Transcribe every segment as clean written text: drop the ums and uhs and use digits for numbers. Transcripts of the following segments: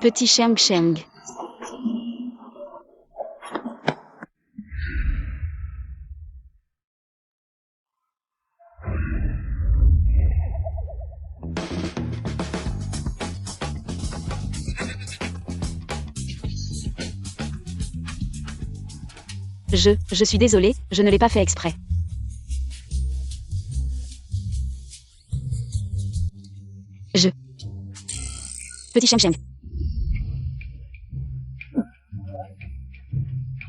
Petit Sheng Sheng. Je suis désolé, je ne l'ai pas fait exprès. Petit Sheng Sheng.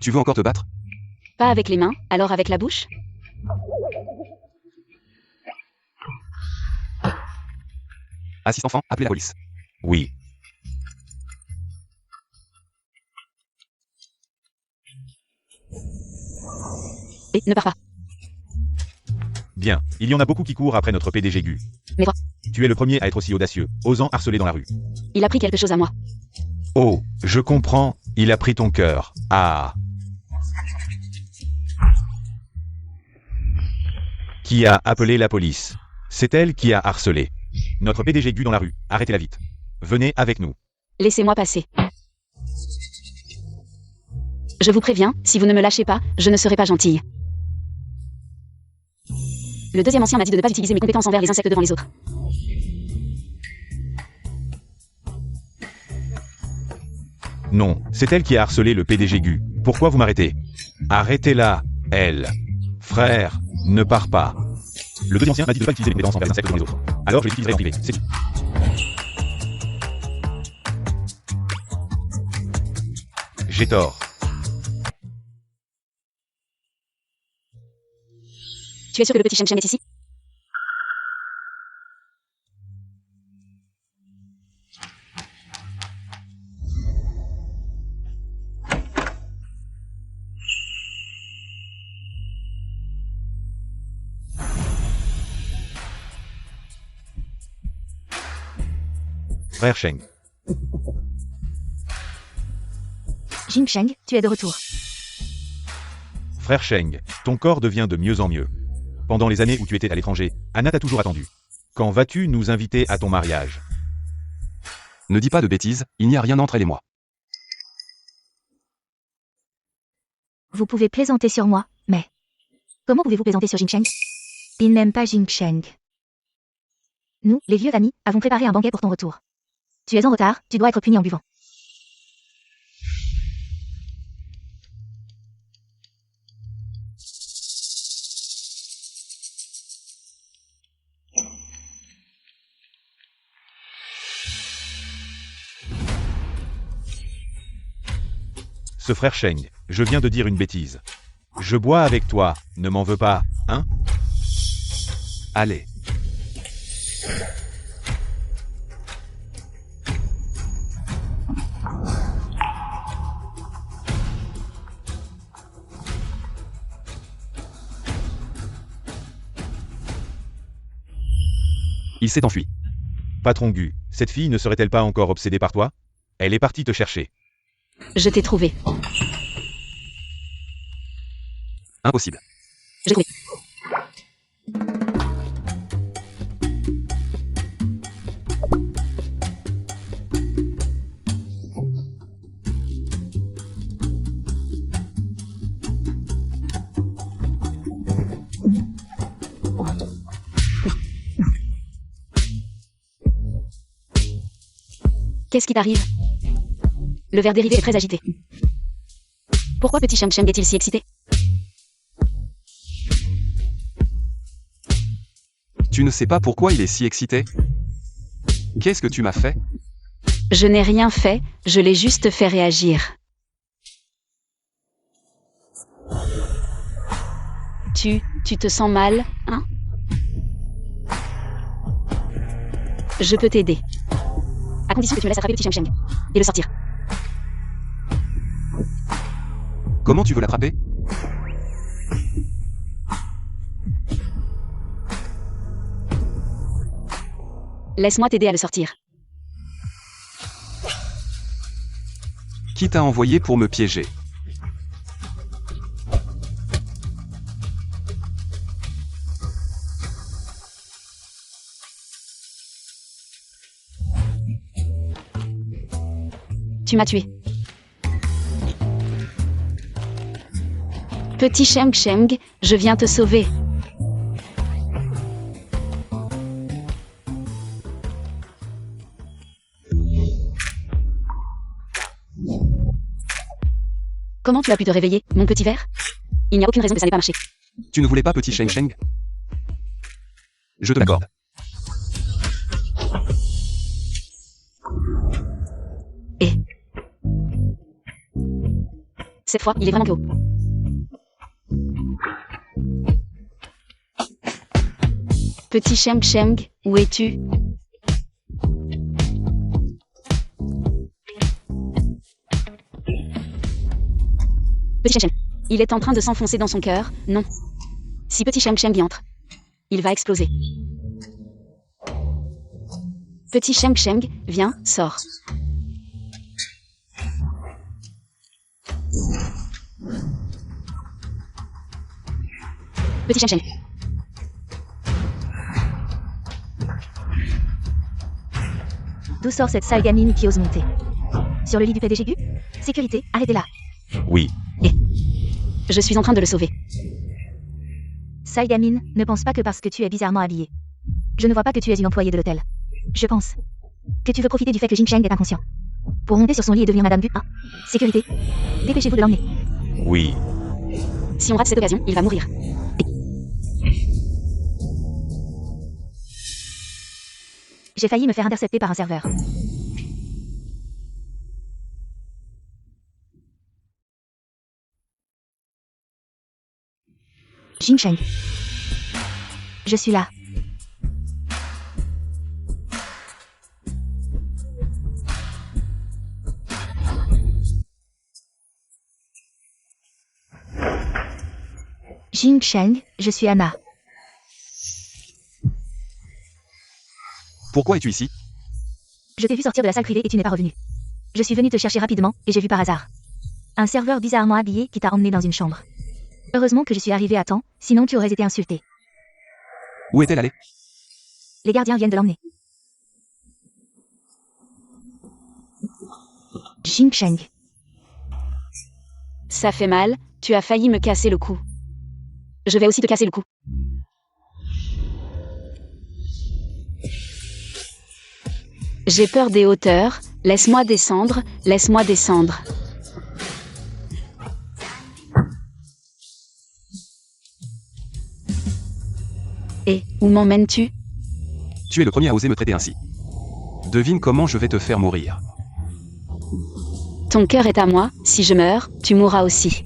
Tu veux encore te battre? Pas avec les mains, alors avec la bouche? Assistant enfant, appelez la police. Oui. Et ne pars pas. Bien, il y en a beaucoup qui courent après notre PDG Gu. Mais toi, Tu es le premier à être aussi audacieux, osant harceler dans la rue. il a pris quelque chose à moi. Oh, je comprends, il a pris ton cœur. Ah. Qui a appelé la police? C'est elle qui a harcelé. Notre PDG Gu dans la rue, arrêtez-la vite. Venez avec nous. Laissez-moi passer. Je vous préviens, si vous ne me lâchez pas, je ne serai pas gentille. Le deuxième ancien m'a dit de ne pas utiliser mes compétences envers les insectes devant les autres. Non, c'est elle qui a harcelé le PDG Gu. Pourquoi vous m'arrêtez? Arrêtez-la, elle. Frère, ne pars pas. Le deuxième ancien m'a dit de ne pas utiliser mes compétences envers les insectes devant les autres. Alors je les utiliserai en privé, c'est tout. J'ai tort. Tu es sûr que le petit Sheng Sheng est ici? Frère Sheng. Jing Sheng, tu es de retour. Frère Sheng, ton corps devient de mieux en mieux. Pendant les années où tu étais à l'étranger, Anna t'a toujours attendu. Quand vas-tu nous inviter à ton mariage? Ne dis pas de bêtises, il n'y a rien entre elle et moi. Vous pouvez plaisanter sur moi, mais... Comment pouvez-vous plaisanter sur Jing Sheng? Il n'aime pas Jing Sheng. Nous, les vieux amis, avons préparé un banquet pour ton retour. Tu es en retard, tu dois être puni en buvant. Ce frère Sheng, je viens de dire une bêtise. Je bois avec toi, ne m'en veux pas, hein? Allez. Il s'est enfui. Patron Gu, cette fille ne serait-elle pas encore obsédée par toi? Elle est partie te chercher. Je t'ai trouvé. Impossible. J'ai trouvé. Qu'est-ce qui t'arrive? Le verre dérivé est très agité. Pourquoi petit Sheng Sheng est-il si excité? Tu ne sais pas pourquoi il est si excité? Qu'est-ce que tu m'as fait? Je n'ai rien fait, je l'ai juste fait réagir. Tu te sens mal, hein? Je peux t'aider. À condition que tu me laisses attraper petit Sheng Sheng. Et le sortir. Comment tu veux l'attraper? Laisse-moi t'aider à le sortir. Qui t'a envoyé pour me piéger? Tu m'as tué. Petit Sheng Sheng, je viens te sauver. Comment tu as pu te réveiller, mon petit ver? Il n'y a aucune raison que ça n'ait pas marché. Tu ne voulais pas petit Sheng Sheng? Je te l'accorde. Et... cette fois, il est vraiment que haut. Petit Sheng Sheng, où es-tu? Petit Sheng Sheng. Il est en train de s'enfoncer dans son cœur, non. Si Petit Sheng Sheng y entre, il va exploser. Petit Sheng Sheng, viens, sors. Petit Sheng Sheng. D'où sort cette sale gamine qui ose monter? Sur le lit du PDG Gu? Sécurité, arrêtez-la. Oui. Je suis en train de le sauver. Sale gamine, ne pense pas que parce que tu es bizarrement habillée. Je ne vois pas que tu es une employée de l'hôtel. Je pense que tu veux profiter du fait que Jing Sheng est inconscient. Pour monter sur son lit et devenir Madame Gu. Ah, sécurité. Dépêchez-vous de l'emmener. Oui. Si on rate cette occasion, il va mourir. J'ai failli me faire intercepter par un serveur. Jing Sheng. Je suis là. Jing Sheng, je suis Anna. Pourquoi es-tu ici? Je t'ai vu sortir de la salle privée et tu n'es pas revenu. Je suis venu te chercher rapidement et j'ai vu par hasard un serveur bizarrement habillé qui t'a emmené dans une chambre. Heureusement que je suis arrivé à temps, sinon tu aurais été insulté. Où est-elle allée? Les gardiens viennent de l'emmener. Jing Sheng. Ça fait mal, tu as failli me casser le cou. Je vais aussi te casser le cou. J'ai peur des hauteurs, laisse-moi descendre, laisse-moi descendre. Et, où m'emmènes-tu? Tu es le premier à oser me traiter ainsi. Devine comment je vais te faire mourir. Ton cœur est à moi, si je meurs, tu mourras aussi.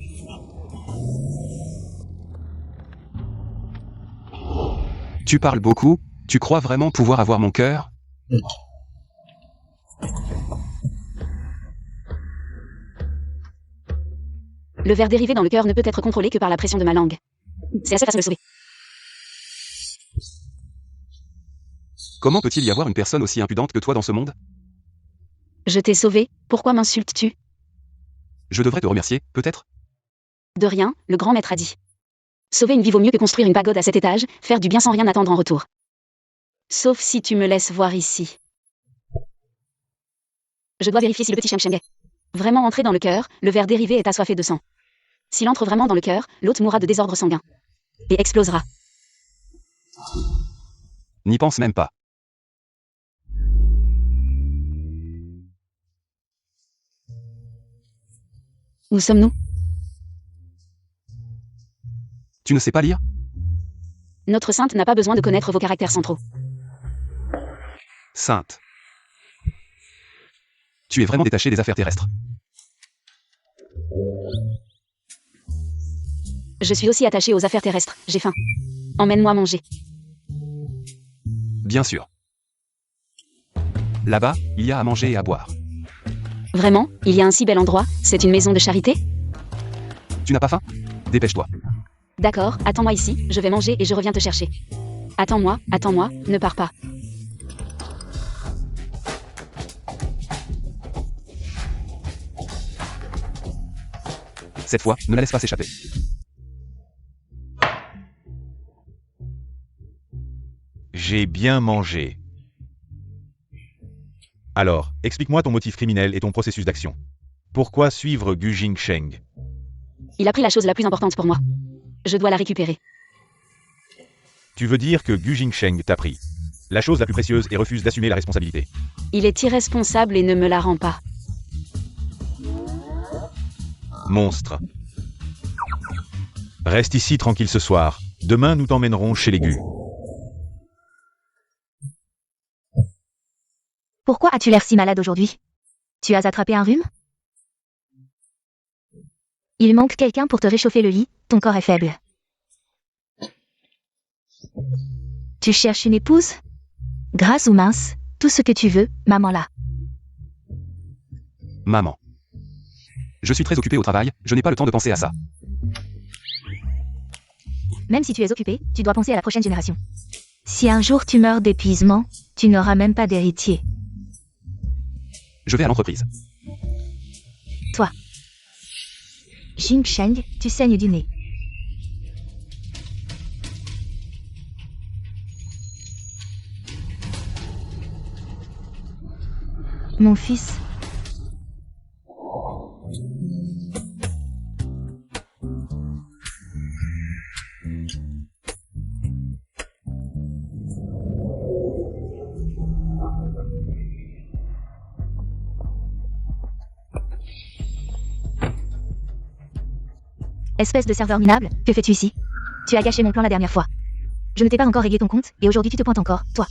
Tu parles beaucoup, tu crois vraiment pouvoir avoir mon cœur? Le ver dérivé dans le cœur ne peut être contrôlé que par la pression de ma langue. C'est la seule façon de le sauver. Comment peut-il y avoir une personne aussi impudente que toi dans ce monde? Je t'ai sauvé, pourquoi m'insultes-tu? Je devrais te remercier, peut-être? De rien, le grand maître a dit. Sauver une vie vaut mieux que construire une pagode à 7 étages, faire du bien sans rien attendre en retour. Sauf si tu me laisses voir ici. Je dois vérifier si le petit Sheng Sheng est vraiment entré dans le cœur, le ver dérivé est assoiffé de sang. S'il entre vraiment dans le cœur, l'hôte mourra de désordre sanguin. Et explosera. N'y pense même pas. Où sommes-nous? Tu ne sais pas lire? Notre sainte n'a pas besoin de connaître vos caractères centraux. Sainte. Tu es vraiment détaché des affaires terrestres. Je suis aussi attachée aux affaires terrestres, j'ai faim. Emmène-moi manger. Bien sûr. Là-bas, il y a à manger et à boire. Vraiment, il y a un si bel endroit, c'est une maison de charité? Tu n'as pas faim? Dépêche-toi. D'accord, attends-moi ici, je vais manger et je reviens te chercher. Attends-moi, ne pars pas. Cette fois, ne la laisse pas s'échapper. J'ai bien mangé. Alors, explique-moi ton motif criminel et ton processus d'action. Pourquoi suivre Gu Jingsheng? Il a pris la chose la plus importante pour moi. Je dois la récupérer. Tu veux dire que Gu Jingsheng t'a pris la chose la plus précieuse et refuse d'assumer la responsabilité. Il est irresponsable et ne me la rend pas. Monstre. Reste ici tranquille ce soir. Demain, nous t'emmènerons chez les Gu. Pourquoi as-tu l'air si malade aujourd'hui? Tu as attrapé un rhume? Il manque quelqu'un pour te réchauffer le lit, ton corps est faible. Tu cherches une épouse? Grasse ou mince, tout ce que tu veux, maman là. Maman. Je suis très occupé au travail, je n'ai pas le temps de penser à ça. Même si tu es occupé, tu dois penser à la prochaine génération. Si un jour tu meurs d'épuisement, tu n'auras même pas d'héritier. Je vais à l'entreprise. Toi. Jingsheng, tu saignes du nez. Mon fils. Espèce de serveur minable, que fais-tu ici? Tu as gâché mon plan la dernière fois. Je ne t'ai pas encore réglé ton compte, et aujourd'hui tu te pointes encore, toi.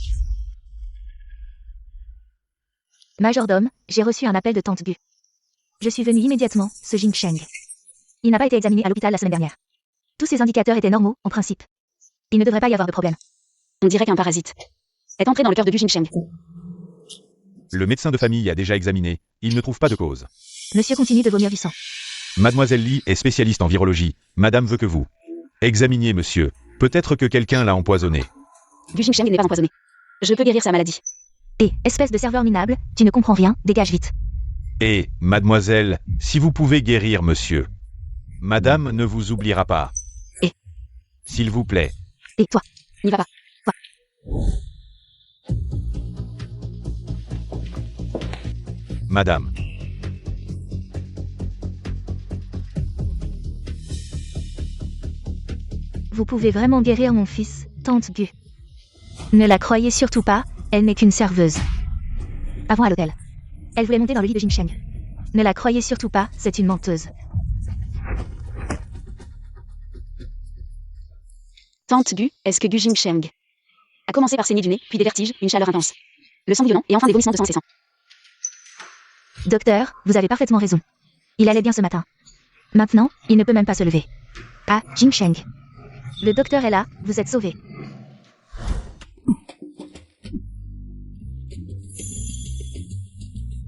Majordome, j'ai reçu un appel de Tante Gu. Je suis venu immédiatement, ce Jingsheng. Il n'a pas été examiné à l'hôpital la semaine dernière. Tous ses indicateurs étaient normaux, en principe. Il ne devrait pas y avoir de problème. On dirait qu'un parasite est entré dans le cœur de Gu Jingsheng. Le médecin de famille a déjà examiné, il ne trouve pas de cause. Monsieur continue de vomir du sang. Mademoiselle Li est spécialiste en virologie. Madame veut que vous examiniez monsieur. Peut-être que quelqu'un l'a empoisonné. Gu Jingsheng n'est pas empoisonné. Je peux guérir sa maladie. Et, espèce de serveur minable, tu ne comprends rien, dégage vite. Et, mademoiselle, si vous pouvez guérir monsieur. Madame ne vous oubliera pas. Et s'il vous plaît. Et toi, n'y va pas. Toi. Madame. Vous pouvez vraiment guérir mon fils, Tante Gu. Ne la croyez surtout pas, elle n'est qu'une serveuse. Avant à l'hôtel. Elle voulait monter dans le lit de Jingsheng. Ne la croyez surtout pas, c'est une menteuse. Tante Gu, est-ce que Gu Jingsheng a commencé par saigner du nez, puis des vertiges, une chaleur intense, le sang violent et enfin des vomissements de sang incessants. Docteur, vous avez parfaitement raison. Il allait bien ce matin. Maintenant, il ne peut même pas se lever. Ah, Jingsheng. Le docteur est là, vous êtes sauvé.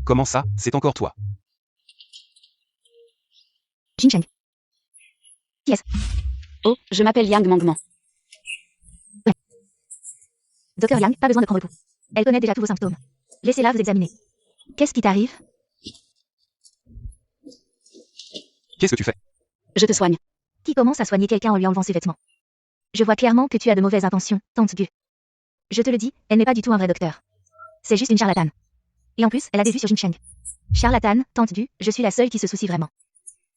Comment ça, c'est encore toi? Jingsheng. Qui est-ce? Oh, je m'appelle Yang Mangman. Ouais. Docteur Yang, pas besoin de prendre le pouls. Elle connaît déjà tous vos symptômes. Laissez-la vous examiner. Qu'est-ce qui t'arrive? Qu'est-ce que tu fais? Je te soigne. Qui commence à soigner quelqu'un en lui enlevant ses vêtements? Je vois clairement que tu as de mauvaises intentions, Tante Gu. Je te le dis, elle n'est pas du tout un vrai docteur. C'est juste une charlatane. Et en plus, elle a des vues sur Jingsheng. Charlatane, Tante Gu, je suis la seule qui se soucie vraiment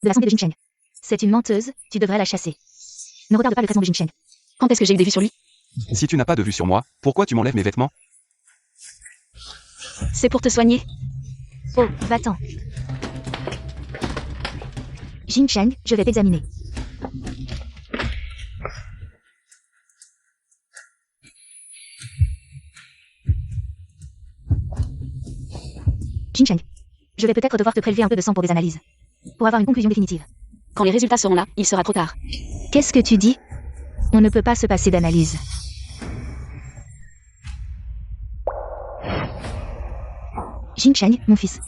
de la santé de Jingsheng. C'est une menteuse, tu devrais la chasser. Ne retarde pas le traitement de Jingsheng. Quand est-ce que j'ai eu des vues sur lui? Si tu n'as pas de vue sur moi, pourquoi tu m'enlèves mes vêtements? C'est pour te soigner. Oh, va-t'en. Jingsheng, je vais t'examiner. Jingsheng, je vais peut-être devoir te prélever un peu de sang pour des analyses. Pour avoir une conclusion définitive. Quand les résultats seront là, il sera trop tard. Qu'est-ce que tu dis? On ne peut pas se passer d'analyse. Jingsheng, mon fils.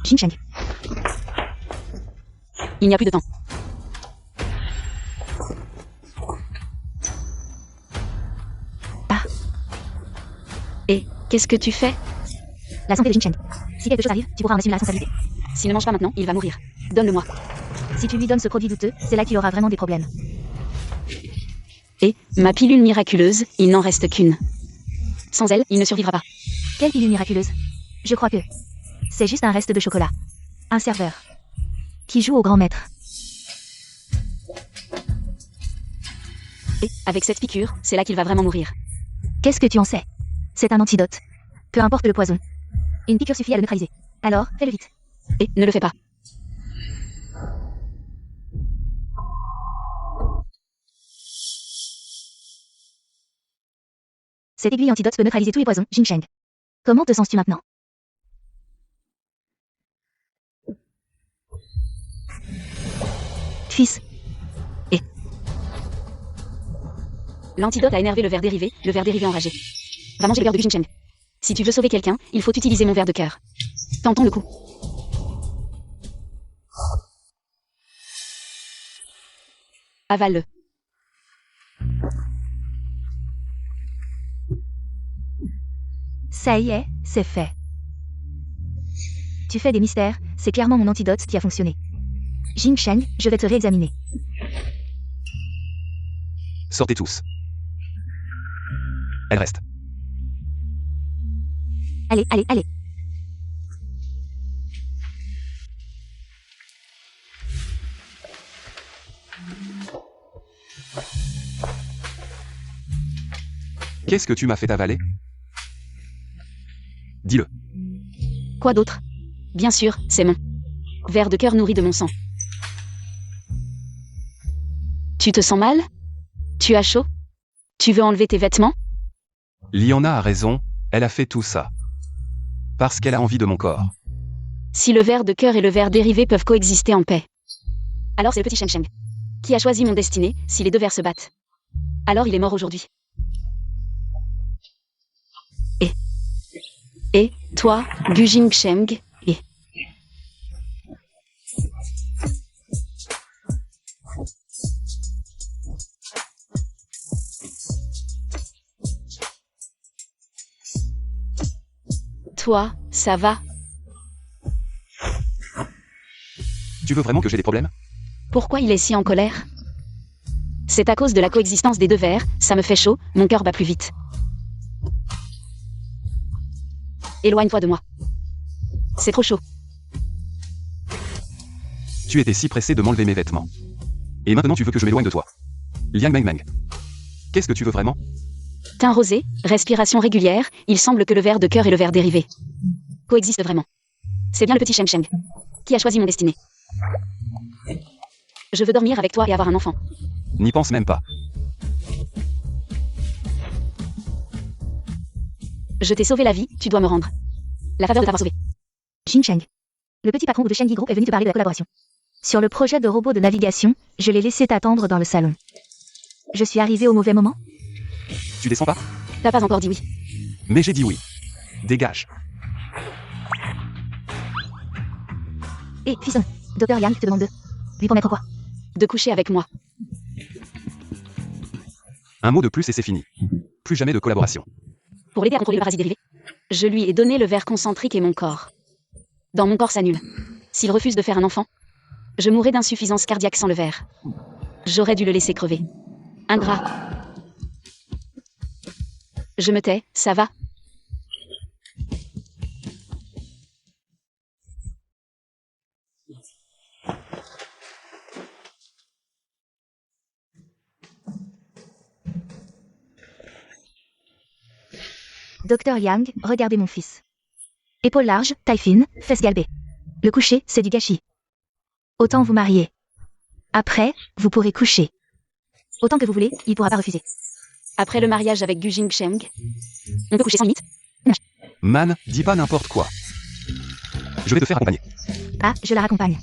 Jingsheng. Il n'y a plus de temps. Ah. Et, qu'est-ce que tu fais? La santé de Jingsheng. Si quelque chose arrive, tu pourras en assumer la responsabilité. S'il ne mange pas maintenant, il va mourir. Donne-le-moi. Si tu lui donnes ce produit douteux, c'est là qu'il aura vraiment des problèmes. Et, ma pilule miraculeuse, il n'en reste qu'une. Sans elle, il ne survivra pas. Quelle pilule miraculeuse? Je crois que c'est juste un reste de chocolat. Un serveur qui joue au grand maître. Et, avec cette piqûre, c'est là qu'il va vraiment mourir. Qu'est-ce que tu en sais? C'est un antidote. Peu importe le poison. Une piqûre suffit à le neutraliser. Alors, fais-le vite. Et, ne le fais pas. Cette aiguille antidote peut neutraliser tous les poisons, Jingsheng. Comment te sens-tu maintenant? Fils. L'antidote a énervé le ver dérivé enragé. Va manger le cœur de Jingsheng. Si tu veux sauver quelqu'un, il faut utiliser mon ver de cœur. Tentons le coup. Avale-le. Ça y est, c'est fait. Tu fais des mystères, c'est clairement mon antidote qui a fonctionné. Jingsheng, je vais te réexaminer. Sortez tous. Elle reste. Allez, allez, allez. Qu'est-ce que tu m'as fait avaler? Dis-le. Quoi d'autre? Bien sûr, c'est mon ver de cœur nourri de mon sang. Tu te sens mal? Tu as chaud? Tu veux enlever tes vêtements? Liana a raison, elle a fait tout ça. Parce qu'elle a envie de mon corps. Si le ver de cœur et le ver dérivé peuvent coexister en paix. Alors c'est le petit Sheng qui a choisi mon destinée, si les deux vers se battent. Alors il est mort aujourd'hui. Et, toi, Gu Jingsheng, et... Toi, ça va? Tu veux vraiment que j'ai des problèmes? Pourquoi il est si en colère? C'est à cause de la coexistence des deux vers, ça me fait chaud, mon cœur bat plus vite. Éloigne-toi de moi. C'est trop chaud. Tu étais si pressé de m'enlever mes vêtements. Et maintenant tu veux que je m'éloigne de toi. Liang Meng Meng. Qu'est-ce que tu veux vraiment? Teint rosé, respiration régulière, il semble que le ver de cœur et le ver dérivé coexistent vraiment. C'est bien le petit Sheng qui a choisi mon destinée. Je veux dormir avec toi et avoir un enfant. N'y pense même pas. Je t'ai sauvé la vie, tu dois me rendre la faveur de t'avoir sauvé. Jingsheng. Le petit patron de Shengi Group est venu te parler de la collaboration. Sur le projet de robot de navigation, je l'ai laissé t'attendre dans le salon. Je suis arrivé au mauvais moment? Tu descends pas? T'as pas encore dit oui. Mais j'ai dit oui. Dégage. Hé, fisson, Dr Yang te demande de lui promettre quoi? De coucher avec moi. Un mot de plus et c'est fini. Plus jamais de collaboration. Pour l'aider à contrôler le parasite dérivé, je lui ai donné le ver concentrique et mon corps. Dans mon corps s'annule. S'il refuse de faire un enfant, je mourrai d'insuffisance cardiaque sans le ver. J'aurais dû le laisser crever. Ingrat. Je me tais, ça va? Dr Yang, regardez mon fils. Épaules larges, taille fine, fesses galbées. Le coucher, c'est du gâchis. Autant vous marier. Après, vous pourrez coucher. Autant que vous voulez, il pourra pas refuser. Après le mariage avec Gu Jingsheng, on peut coucher sans limite? Man, dis pas n'importe quoi. Je vais te faire accompagner. Ah, je la raccompagne.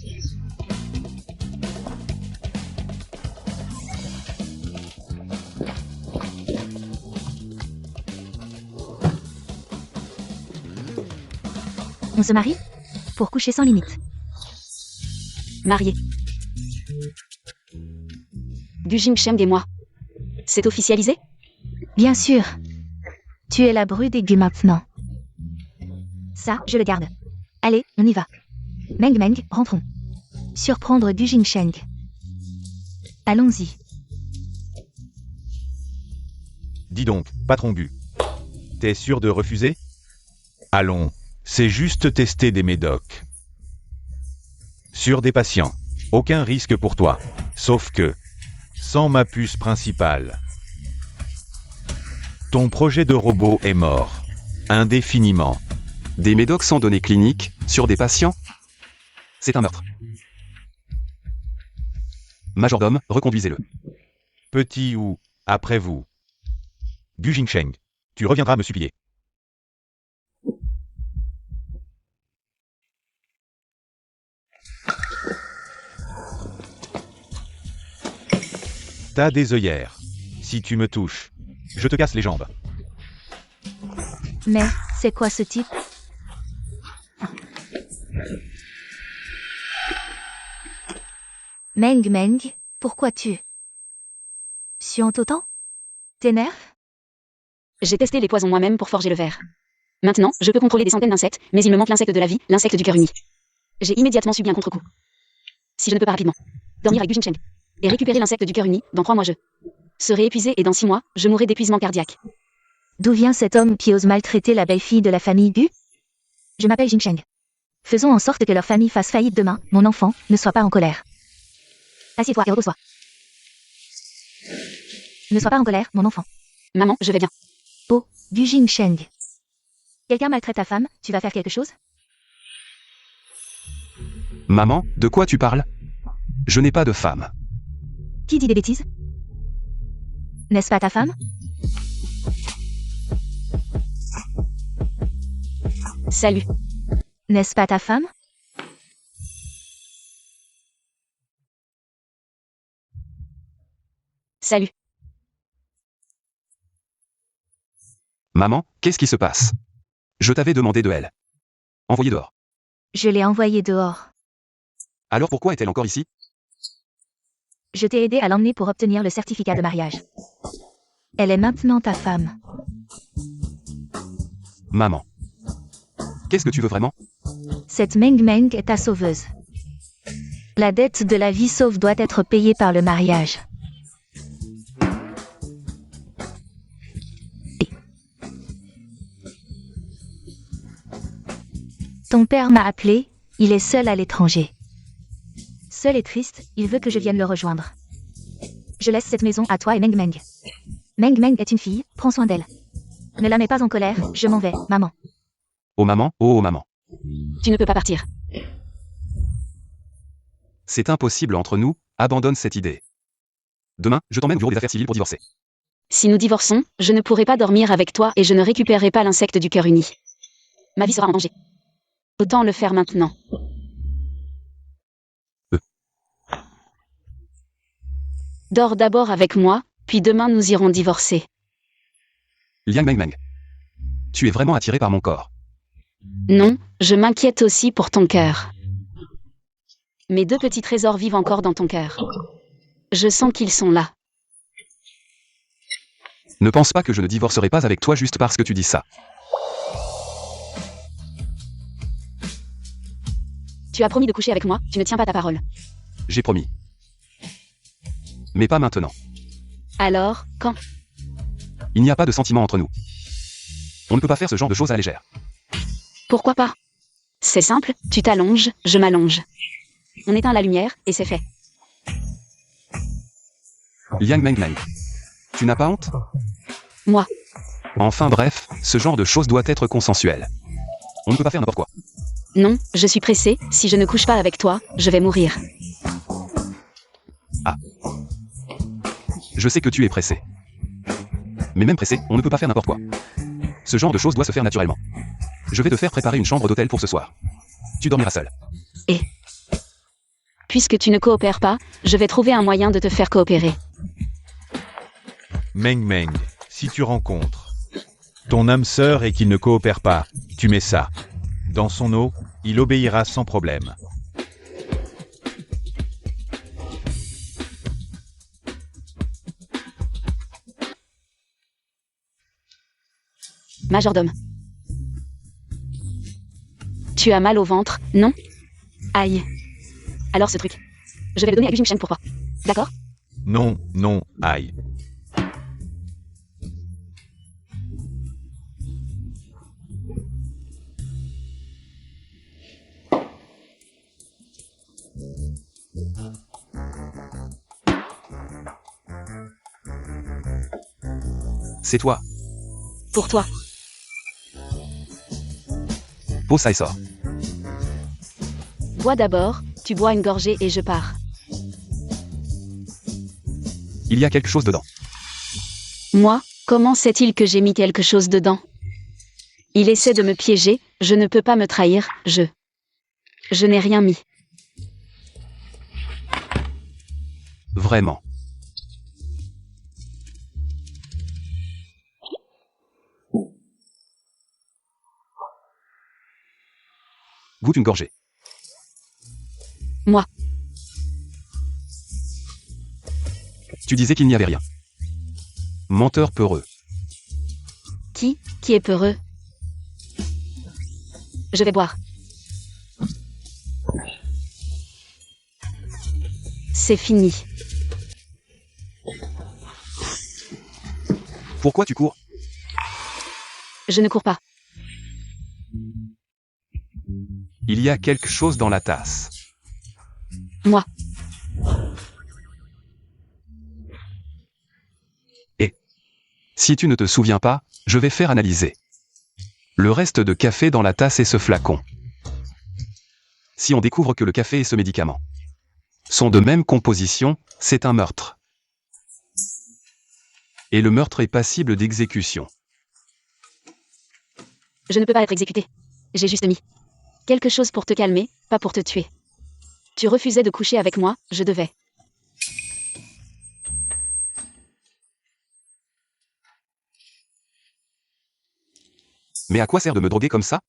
On se marie? Pour coucher sans limite. Marié. Gu Jingsheng et moi. C'est officialisé? Bien sûr. Tu es la bru des Gu maintenant. Ça, je le garde. Allez, on y va. Meng Meng, rentrons. Surprendre Gu Jingsheng. Allons-y. Dis donc, patron Gu. T'es sûr de refuser? Allons, C'est juste tester des médocs. Sur des patients. Aucun risque pour toi. Sauf que, sans ma puce principale, ton projet de robot est mort. Indéfiniment. Des médocs sans données cliniques, sur des patients? C'est un meurtre. Majordome, reconduisez-le. Petit ou, après vous. Gu Jingsheng, tu reviendras me supplier. T'as des œillères. Si tu me touches, je te casse les jambes. Mais, c'est quoi ce type? Meng Meng, pourquoi tu suantes autant? T'énerves? J'ai testé les poisons moi-même pour forger le verre. Maintenant, je peux contrôler des centaines d'insectes, mais il me manque l'insecte de la vie, l'insecte du cœur uni. J'ai immédiatement subi un contre-coup. Si je ne peux pas rapidement dormir avec Gu Jingsheng et récupérer l'insecte du cœur uni, dans 3 mois je serai épuisé et dans 6 mois, je mourrai d'épuisement cardiaque. D'où vient cet homme qui ose maltraiter la belle-fille de la famille Gu? Je m'appelle Jingsheng. Faisons en sorte que leur famille fasse faillite demain, mon enfant, ne sois pas en colère. Assieds-toi et repose-toi. Ne sois pas en colère, mon enfant. Maman, je vais bien. Oh, Gu Jingsheng. Quelqu'un maltraite ta femme, tu vas faire quelque chose? Maman, de quoi tu parles? Je n'ai pas de femme. Qui dit des bêtises? N'est-ce pas ta femme? Salut. N'est-ce pas ta femme? Salut. Maman, qu'est-ce qui se passe? Je t'avais demandé de elle. Envoyée dehors. Je l'ai envoyée dehors. Alors pourquoi est-elle encore ici? Je t'ai aidé à l'emmener pour obtenir le certificat de mariage. Elle est maintenant ta femme. Maman. Qu'est-ce que tu veux vraiment? Cette Meng Meng est ta sauveuse. La dette de la vie sauve doit être payée par le mariage. Ton père m'a appelé, il est seul à l'étranger. Seul et triste, il veut que je vienne le rejoindre. Je laisse cette maison à toi et Meng Meng. Meng Meng est une fille, prends soin d'elle. Ne la mets pas en colère, je m'en vais, maman. Oh maman, oh maman. Tu ne peux pas partir. C'est impossible entre nous, abandonne cette idée. Demain, je t'emmène au bureau des affaires civiles pour divorcer. Si nous divorçons, je ne pourrai pas dormir avec toi et je ne récupérerai pas l'insecte du cœur uni. Ma vie sera en danger. Autant le faire maintenant. Dors d'abord avec moi, puis demain nous irons divorcer. Liang Meng Meng. Tu es vraiment attiré par mon corps. Non, je m'inquiète aussi pour ton cœur. Mes 2 petits trésors vivent encore dans ton cœur. Je sens qu'ils sont là. Ne pense pas que je ne divorcerai pas avec toi juste parce que tu dis ça. Tu as promis de coucher avec moi, tu ne tiens pas ta parole. J'ai promis. Mais pas maintenant. Alors, quand? Il n'y a pas de sentiment entre nous. On ne peut pas faire ce genre de choses à la légère. Pourquoi pas? C'est simple, tu t'allonges, je m'allonge. On éteint la lumière, et c'est fait. Liang Meng Meng. Tu n'as pas honte? Moi. Enfin bref, ce genre de choses doit être consensuel. On ne peut pas faire n'importe quoi. Non, je suis pressée, si je ne couche pas avec toi, je vais mourir. Ah. Je sais que tu es pressé. Mais même pressé, on ne peut pas faire n'importe quoi. Ce genre de choses doit se faire naturellement. Je vais te faire préparer une chambre d'hôtel pour ce soir. Tu dormiras seul. Et puisque tu ne coopères pas, je vais trouver un moyen de te faire coopérer. Meng Meng, si tu rencontres ton âme sœur et qu'il ne coopère pas, tu mets ça dans son eau, il obéira sans problème. Majordome. Tu as mal au ventre, non? Aïe. Alors ce truc. Je vais le donner à Gu Jingsheng, pourquoi? D'accord? Non, non, aïe. C'est toi. Pour toi. Pose ça et sors. Bois d'abord, tu bois une gorgée et je pars. Il y a quelque chose dedans. Moi, comment sait-il que j'ai mis quelque chose dedans? Il essaie de me piéger, je ne peux pas me trahir, Je n'ai rien mis. Vraiment. Goûte une gorgée. Moi. Tu disais qu'il n'y avait rien. Menteur peureux. Qui est peureux? Je vais boire. C'est fini. Pourquoi tu cours? Je ne cours pas. Il y a quelque chose dans la tasse. Moi. Et si tu ne te souviens pas, je vais faire analyser. Le reste de café dans la tasse et ce flacon. Si on découvre que le café et ce médicament sont de même composition, c'est un meurtre. Et le meurtre est passible d'exécution. Je ne peux pas être exécuté. J'ai juste mis quelque chose pour te calmer, pas pour te tuer. Tu refusais de coucher avec moi, je devais. Mais à quoi sert de me droguer comme ça?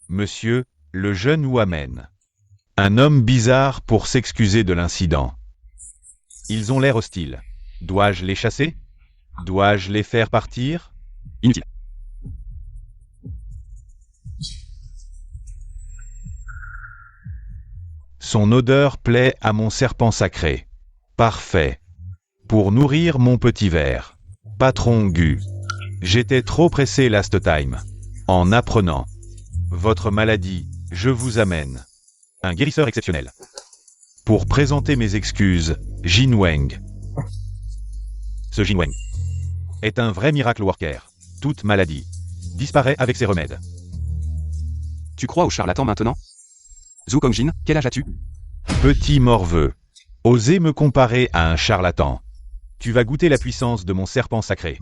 Monsieur, le jeune Ouamen. Un homme bizarre pour s'excuser de l'incident. Ils ont l'air hostiles. Dois-je les chasser? Dois-je les faire partir? Inutile. Son odeur plaît à mon serpent sacré. Parfait. Pour nourrir mon petit ver. Patron Gu. J'étais trop pressé last time. En apprenant votre maladie, je vous amène un guérisseur exceptionnel. Pour présenter mes excuses, Jin Weng. Ce Jin Weng est un vrai miracle worker. Toute maladie disparaît avec ses remèdes. Tu crois au charlatan maintenant? Zhu Kongjin, quel âge as-tu? Petit morveux. Osez me comparer à un charlatan. Tu vas goûter la puissance de mon serpent sacré.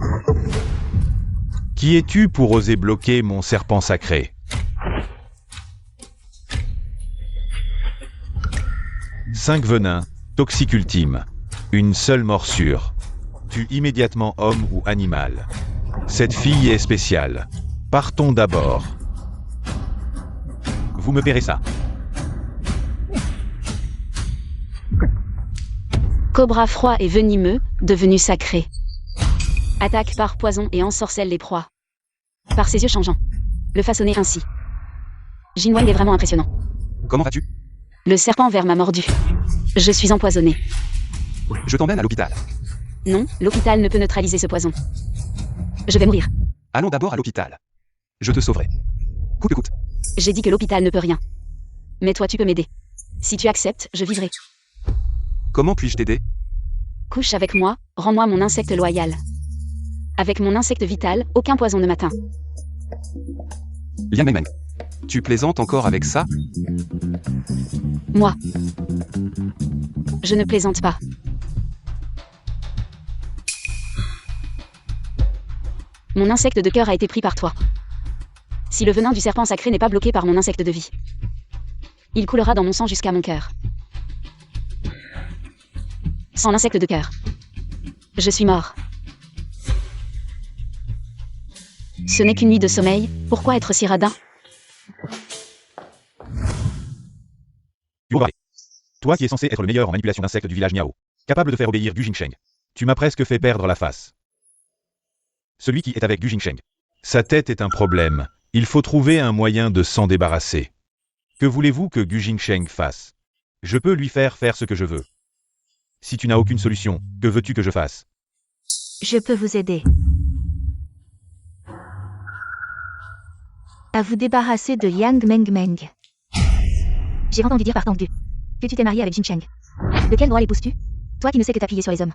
Qui es-tu pour oser bloquer mon serpent sacré? Cinq venins, toxique ultime. Une seule morsure. Tue immédiatement homme ou animal. Cette fille est spéciale. Partons d'abord. Vous me paierez ça. Cobra froid et venimeux, devenu sacré. Attaque par poison et ensorcelle les proies. Par ses yeux changeants. Le façonner ainsi. Jin Wang est vraiment impressionnant. Comment vas-tu? Le serpent vert m'a mordu. Je suis empoisonné. Je t'emmène à l'hôpital. Non, l'hôpital ne peut neutraliser ce poison. Je vais mourir. Allons d'abord à l'hôpital. Je te sauverai. Coûte que coûte. J'ai dit que l'hôpital ne peut rien. Mais toi tu peux m'aider. Si tu acceptes, je vivrai. Comment puis-je t'aider? Couche avec moi, rends-moi mon insecte loyal. Avec mon insecte vital, aucun poison ne m'atteint. Liang Meng Meng. Tu plaisantes encore avec ça? Moi. Je ne plaisante pas. Mon insecte de cœur a été pris par toi. Si le venin du serpent sacré n'est pas bloqué par mon insecte de vie, il coulera dans mon sang jusqu'à mon cœur. Sans l'insecte de cœur, je suis mort. Ce n'est qu'une nuit de sommeil, pourquoi être si radin? Toi qui es censé être le meilleur en manipulation d'insectes du village Niao, capable de faire obéir Gu Jingsheng, tu m'as presque fait perdre la face. Celui qui est avec Gu Jingsheng. Sa tête est un problème, il faut trouver un moyen de s'en débarrasser. Que voulez-vous que Gu Jingsheng fasse? Je peux lui faire ce que je veux. Si tu n'as aucune solution, que veux-tu que je fasse? Je peux vous aider. À vous débarrasser de Yang Meng Meng. J'ai entendu dire par Tang Gu que tu t'es marié avec Jin Cheng. De quel droit l'épouses-tu? Toi qui ne sais que t'appuyer sur les hommes.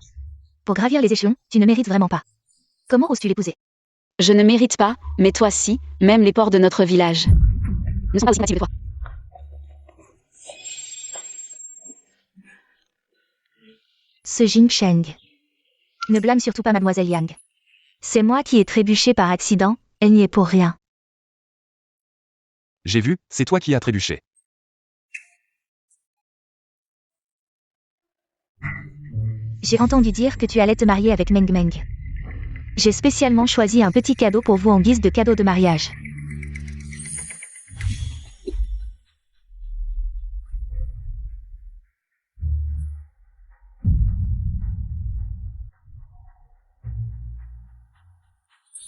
Pour gravir les échelons, tu ne mérites vraiment pas. Comment oses-tu l'épouser? Je ne mérite pas, mais toi si, même les porcs de notre village ne sont pas aussi compatibles que toi. Ce Jingsheng. Ne blâme surtout pas mademoiselle Yang. C'est moi qui ai trébuché par accident, elle n'y est pour rien. J'ai vu, c'est toi qui as trébuché. J'ai entendu dire que tu allais te marier avec Meng Meng. J'ai spécialement choisi un petit cadeau pour vous en guise de cadeau de mariage.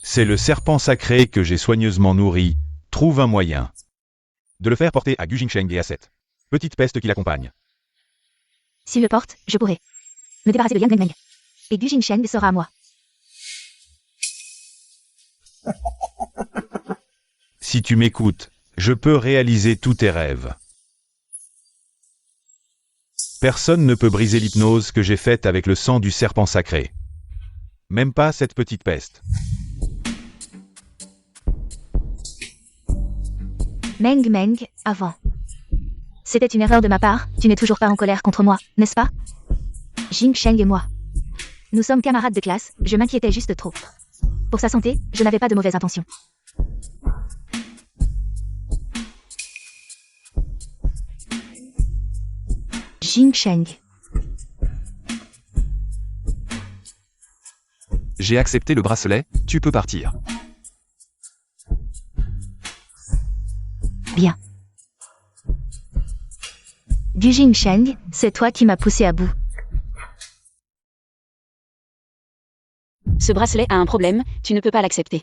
C'est le serpent sacré que j'ai soigneusement nourri. Trouve un moyen de le faire porter à Gu Jingsheng et à cette petite peste qui l'accompagne. S'il le porte, je pourrai me débarrasser de Yang Meng Meng. Et Gu Jingsheng sera à moi. Si tu m'écoutes, je peux réaliser tous tes rêves. Personne ne peut briser l'hypnose que j'ai faite avec le sang du serpent sacré. Même pas cette petite peste. Meng Meng, avant. C'était une erreur de ma part, tu n'es toujours pas en colère contre moi, n'est-ce pas? Jingsheng et moi. Nous sommes camarades de classe, je m'inquiétais juste trop. Pour sa santé, je n'avais pas de mauvaises intentions. Jingsheng. J'ai accepté le bracelet, tu peux partir. Bien. Gu Jingsheng, c'est toi qui m'as poussé à bout. Ce bracelet a un problème, tu ne peux pas l'accepter.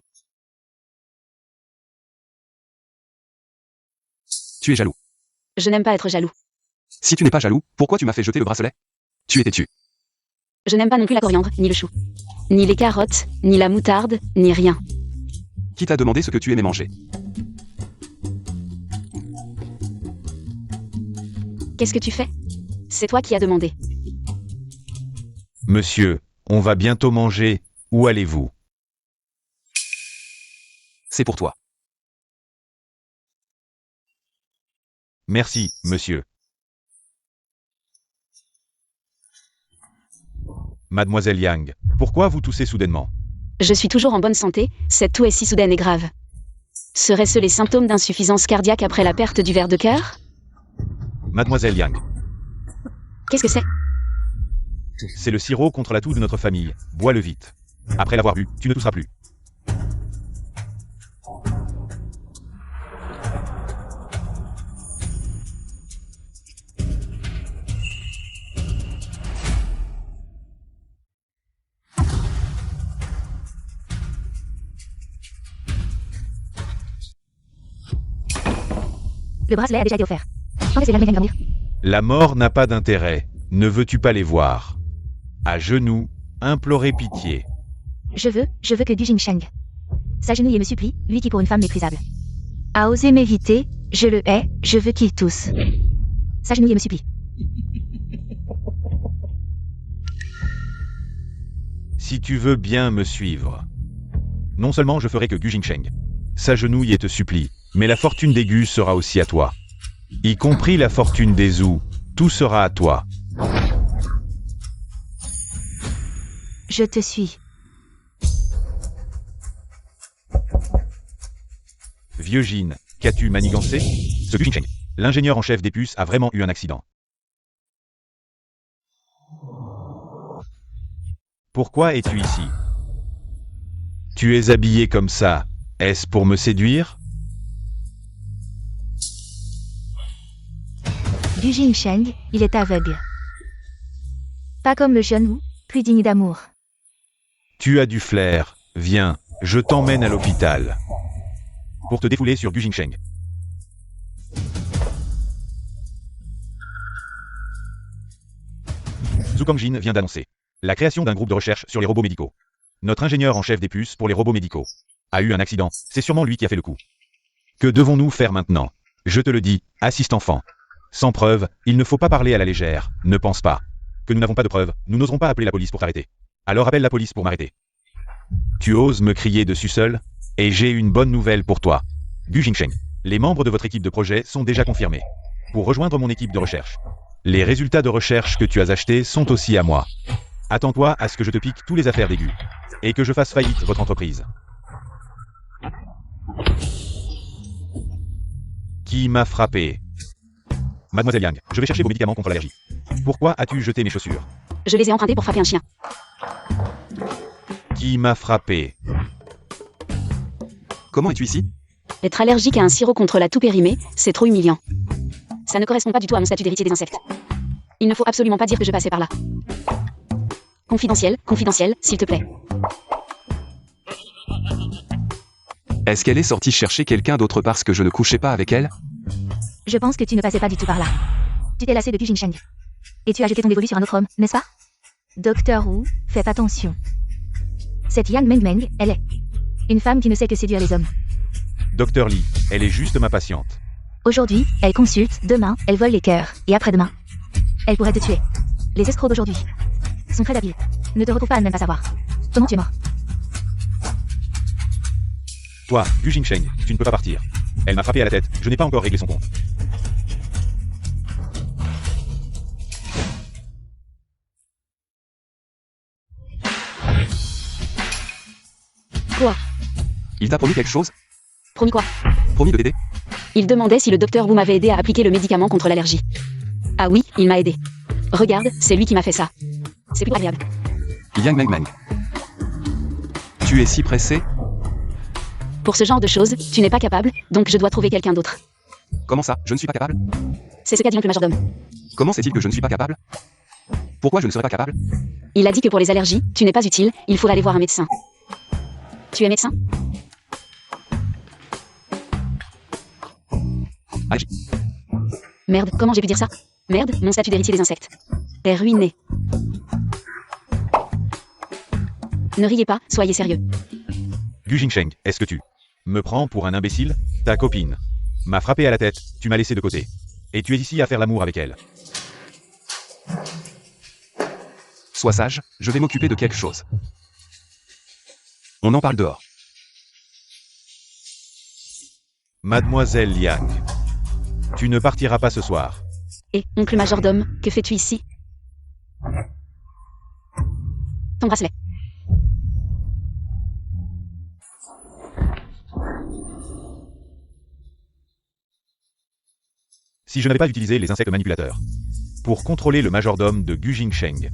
Tu es jaloux. Je n'aime pas être jaloux. Si tu n'es pas jaloux, pourquoi tu m'as fait jeter le bracelet? Tu es têtu. Je n'aime pas non plus la coriandre, ni le chou. Ni les carottes, ni la moutarde, ni rien. Qui t'a demandé ce que tu aimais manger? Qu'est-ce que tu fais? C'est toi qui as demandé. Monsieur, on va bientôt manger. Où allez-vous? C'est pour toi. Merci, monsieur. Mademoiselle Yang, pourquoi vous toussez soudainement? Je suis toujours en bonne santé, cette toux est si soudaine et grave. Seraient-ce les symptômes d'insuffisance cardiaque après la perte du ver de cœur? Mademoiselle Yang, Qu'est-ce que c'est? c'est le sirop contre la toux de notre famille. Bois-le vite. Après l'avoir bu, tu ne tousseras plus. Le bracelet a déjà été offert. Quand est-ce que Yang Meng Meng va venir? La mort n'a pas d'intérêt. Ne veux-tu pas les voir? À genoux, implorer pitié. Je veux que Gu Jingsheng s'agenouille et me supplie, lui qui pour une femme méprisable a osé m'éviter, je le hais, je veux qu'il tousse. S'agenouille et me supplie. Si tu veux bien me suivre. Non seulement je ferai que Gu Jingsheng s'agenouille et te supplie, mais la fortune des Gu sera aussi à toi. Y compris la fortune des Zhou, tout sera à toi. Je te suis. Vieux Jin, qu'as-tu manigancé? Ce Gu Jingsheng, l'ingénieur en chef des puces, a vraiment eu un accident. Pourquoi es-tu ici? Tu es habillé comme ça, est-ce pour me séduire? Gu Jingsheng, il est aveugle. Pas comme le jeune Wu, plus digne d'amour. Tu as du flair, viens, je t'emmène à l'hôpital. Pour te défouler sur Gu Jingsheng. Zhu Kangjin vient d'annoncer la création d'un groupe de recherche sur les robots médicaux. Notre ingénieur en chef des puces pour les robots médicaux a eu un accident, c'est sûrement lui qui a fait le coup. Que devons-nous faire maintenant? Je te le dis, assiste enfant. Sans preuve, il ne faut pas parler à la légère, ne pense pas que nous n'avons pas de preuves, nous n'oserons pas appeler la police pour t'arrêter. Alors appelle la police pour m'arrêter. Tu oses me crier dessus seul? Et j'ai une bonne nouvelle pour toi. Gu Jingsheng, les membres de votre équipe de projet sont déjà confirmés. Pour rejoindre mon équipe de recherche. Les résultats de recherche que tu as achetés sont aussi à moi. Attends-toi à ce que je te pique tous les affaires d'aigu. Et que je fasse faillite votre entreprise. Qui m'a frappé? Mademoiselle Yang, je vais chercher vos médicaments contre l'allergie. Pourquoi as-tu jeté mes chaussures? Je les ai empruntés pour frapper un chien. Qui m'a frappé? Comment es-tu ici? Être allergique à un sirop contre la toux périmée, c'est trop humiliant. Ça ne correspond pas du tout à mon statut d'héritier des insectes. Il ne faut absolument pas dire que je passais par là. Confidentiel, confidentiel, s'il te plaît. Est-ce qu'elle est sortie chercher quelqu'un d'autre parce que je ne couchais pas avec elle? Je pense que tu ne passais pas du tout par là. Tu t'es lassé de Gu Jingsheng. Et tu as jeté ton dévolu sur un autre homme, n'est-ce pas? Docteur Wu, faites attention. Cette Yang Mengmeng, elle est une femme qui ne sait que séduire les hommes. Docteur Li, elle est juste ma patiente. Aujourd'hui, elle consulte, demain, elle vole les cœurs, et après-demain, elle pourrait te tuer. Les escrocs d'aujourd'hui sont très habiles. Ne te retrouve pas à ne même pas savoir. Comment tu es mort? Toi, Gu Jingsheng, tu ne peux pas partir. Elle m'a frappé à la tête, je n'ai pas encore réglé son compte. Quoi? Il t'a promis quelque chose? Promis quoi? Promis de t'aider? Il demandait si le docteur Wu m'avait aidé à appliquer le médicament contre l'allergie. Ah oui, il m'a aidé. Regarde, c'est lui qui m'a fait ça. C'est plus agréable. Yang Mengmeng. Tu es si pressé? Pour ce genre de choses, tu n'es pas capable, donc je dois trouver quelqu'un d'autre. Comment ça, je ne suis pas capable? C'est ce qu'a dit l'oncle majordome. Comment sait-il que je ne suis pas capable? Pourquoi je ne serais pas capable? Il a dit que pour les allergies, tu n'es pas utile, il faudrait aller voir un médecin. Tu es médecin? Agi. Merde, comment j'ai pu dire ça? Merde, mon statut d'héritier des insectes est ruiné. Ne riez pas, soyez sérieux. Gu Jingsheng, est-ce que tu me prends pour un imbécile? Ta copine m'a frappé à la tête, tu m'as laissé de côté. Et tu es ici à faire l'amour avec elle. Sois sage, je vais m'occuper de quelque chose. On en parle dehors. Mademoiselle Liang, tu ne partiras pas ce soir. Et, oncle majordome, que fais-tu ici? Ton bracelet. Si je n'avais pas utilisé les insectes manipulateurs pour contrôler le majordome de Gu Jingsheng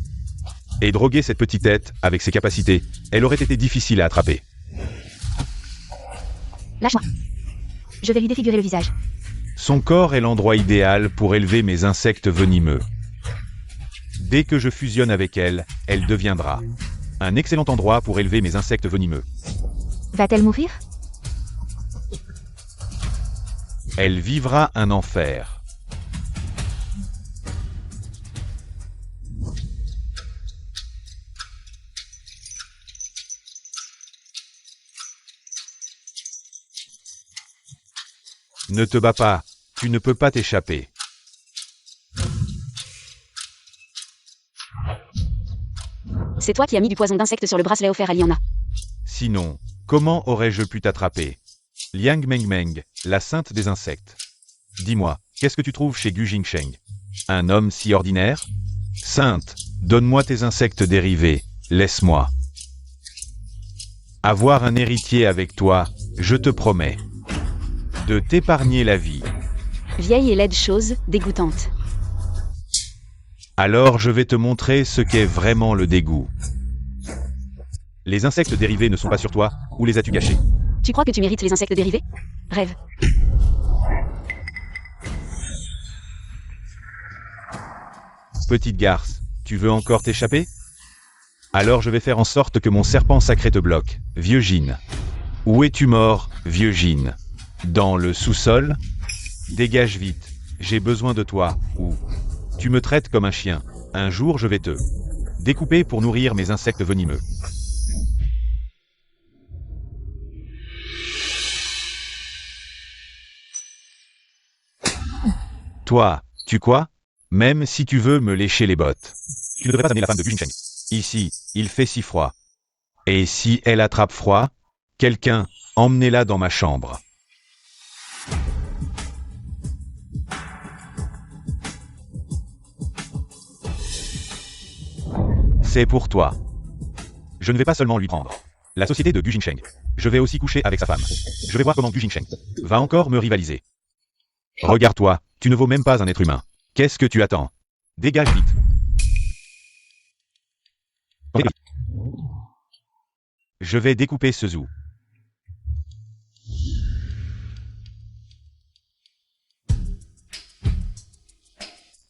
et droguer cette petite tête avec ses capacités, elle aurait été difficile à attraper. Lâche-moi. Je vais lui défigurer le visage. Son corps est l'endroit idéal pour élever mes insectes venimeux. Dès que je fusionne avec elle, elle deviendra un excellent endroit pour élever mes insectes venimeux. Va-t-elle mourir? Elle vivra un enfer. Ne te bats pas, tu ne peux pas t'échapper. C'est toi qui as mis du poison d'insecte sur le bracelet offert à Liana. Sinon, comment aurais-je pu t'attraper? Liang Mengmeng, la sainte des insectes. Dis-moi, qu'est-ce que tu trouves chez Gu Jingsheng? Un homme si ordinaire? Sainte, donne-moi tes insectes dérivés, laisse-moi. Avoir un héritier avec toi, je te promets de t'épargner la vie. Vieille et laide chose, dégoûtante. Alors je vais te montrer ce qu'est vraiment le dégoût. Les insectes dérivés ne sont pas sur toi, où les as-tu cachés? Tu crois que tu mérites les insectes dérivés? Rêve. Petite garce, tu veux encore t'échapper? Alors je vais faire en sorte que mon serpent sacré te bloque, vieux Jin. Où es-tu mort, vieux Jin? Dans le sous-sol? Dégage vite, j'ai besoin de toi, ou tu me traites comme un chien. Un jour je vais te découper pour nourrir mes insectes venimeux. Toi, tu quoi? Même si tu veux me lécher les bottes. Tu ne devrais pas amener la femme de Gu Jingsheng. Ici, il fait si froid. Et si elle attrape froid, quelqu'un, emmenez-la dans ma chambre. C'est pour toi. Je ne vais pas seulement lui prendre la société de Gu Jingsheng. Je vais aussi coucher avec sa femme. Je vais voir comment Gu Jingsheng va encore me rivaliser. Regarde-toi, tu ne vaux même pas un être humain. Qu'est-ce que tu attends? Dégage vite. Je vais découper ce zoo.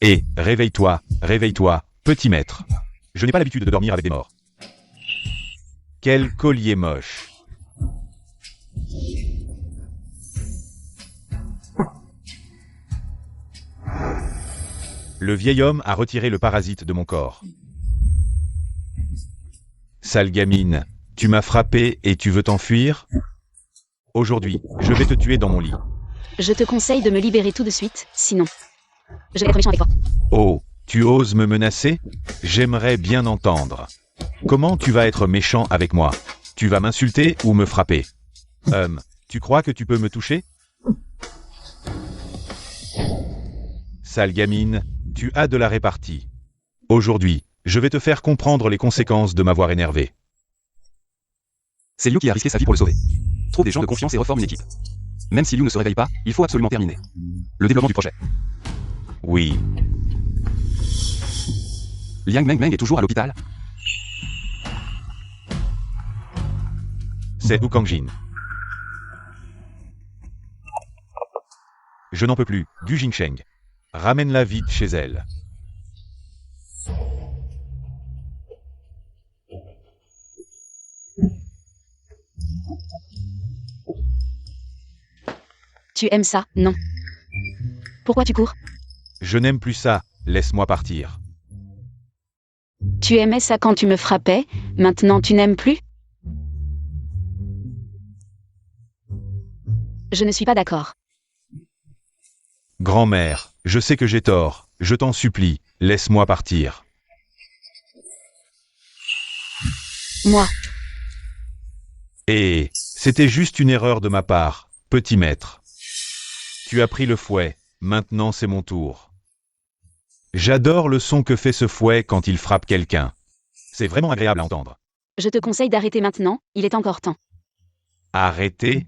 Et, réveille-toi, petit maître. Je n'ai pas l'habitude de dormir avec des morts. Quel collier moche. Le vieil homme a retiré le parasite de mon corps. Sale gamine, tu m'as frappé et tu veux t'enfuir? Aujourd'hui, je vais te tuer dans mon lit. Je te conseille de me libérer tout de suite, sinon. Je vais être méchant avec toi. Oh, tu oses me menacer? J'aimerais bien entendre. Comment tu vas être méchant avec moi? Tu vas m'insulter ou me frapper? Tu crois que tu peux me toucher? Sale gamine, tu as de la répartie. Aujourd'hui, je vais te faire comprendre les conséquences de m'avoir énervé. C'est Liu qui a risqué sa vie pour le sauver. Trouve des gens de confiance et reforme une équipe. Même si Liu ne se réveille pas, il faut absolument terminer le développement du projet. Oui. Liang Mengmeng est toujours à l'hôpital? C'est Wu Kangjin. Je n'en peux plus, Gu Jingsheng. Ramène-la vite chez elle. Tu aimes ça, non? Pourquoi tu cours? Je n'aime plus ça, laisse-moi partir. Tu aimais ça quand tu me frappais, maintenant tu n'aimes plus? Je ne suis pas d'accord. Grand-mère, je sais que j'ai tort, je t'en supplie, laisse-moi partir. Moi, Et c'était juste une erreur de ma part, petit maître. Tu as pris le fouet, maintenant c'est mon tour. J'adore le son que fait ce fouet quand il frappe quelqu'un. C'est vraiment agréable à entendre. je te conseille d'arrêter maintenant, il est encore temps. Arrêtez?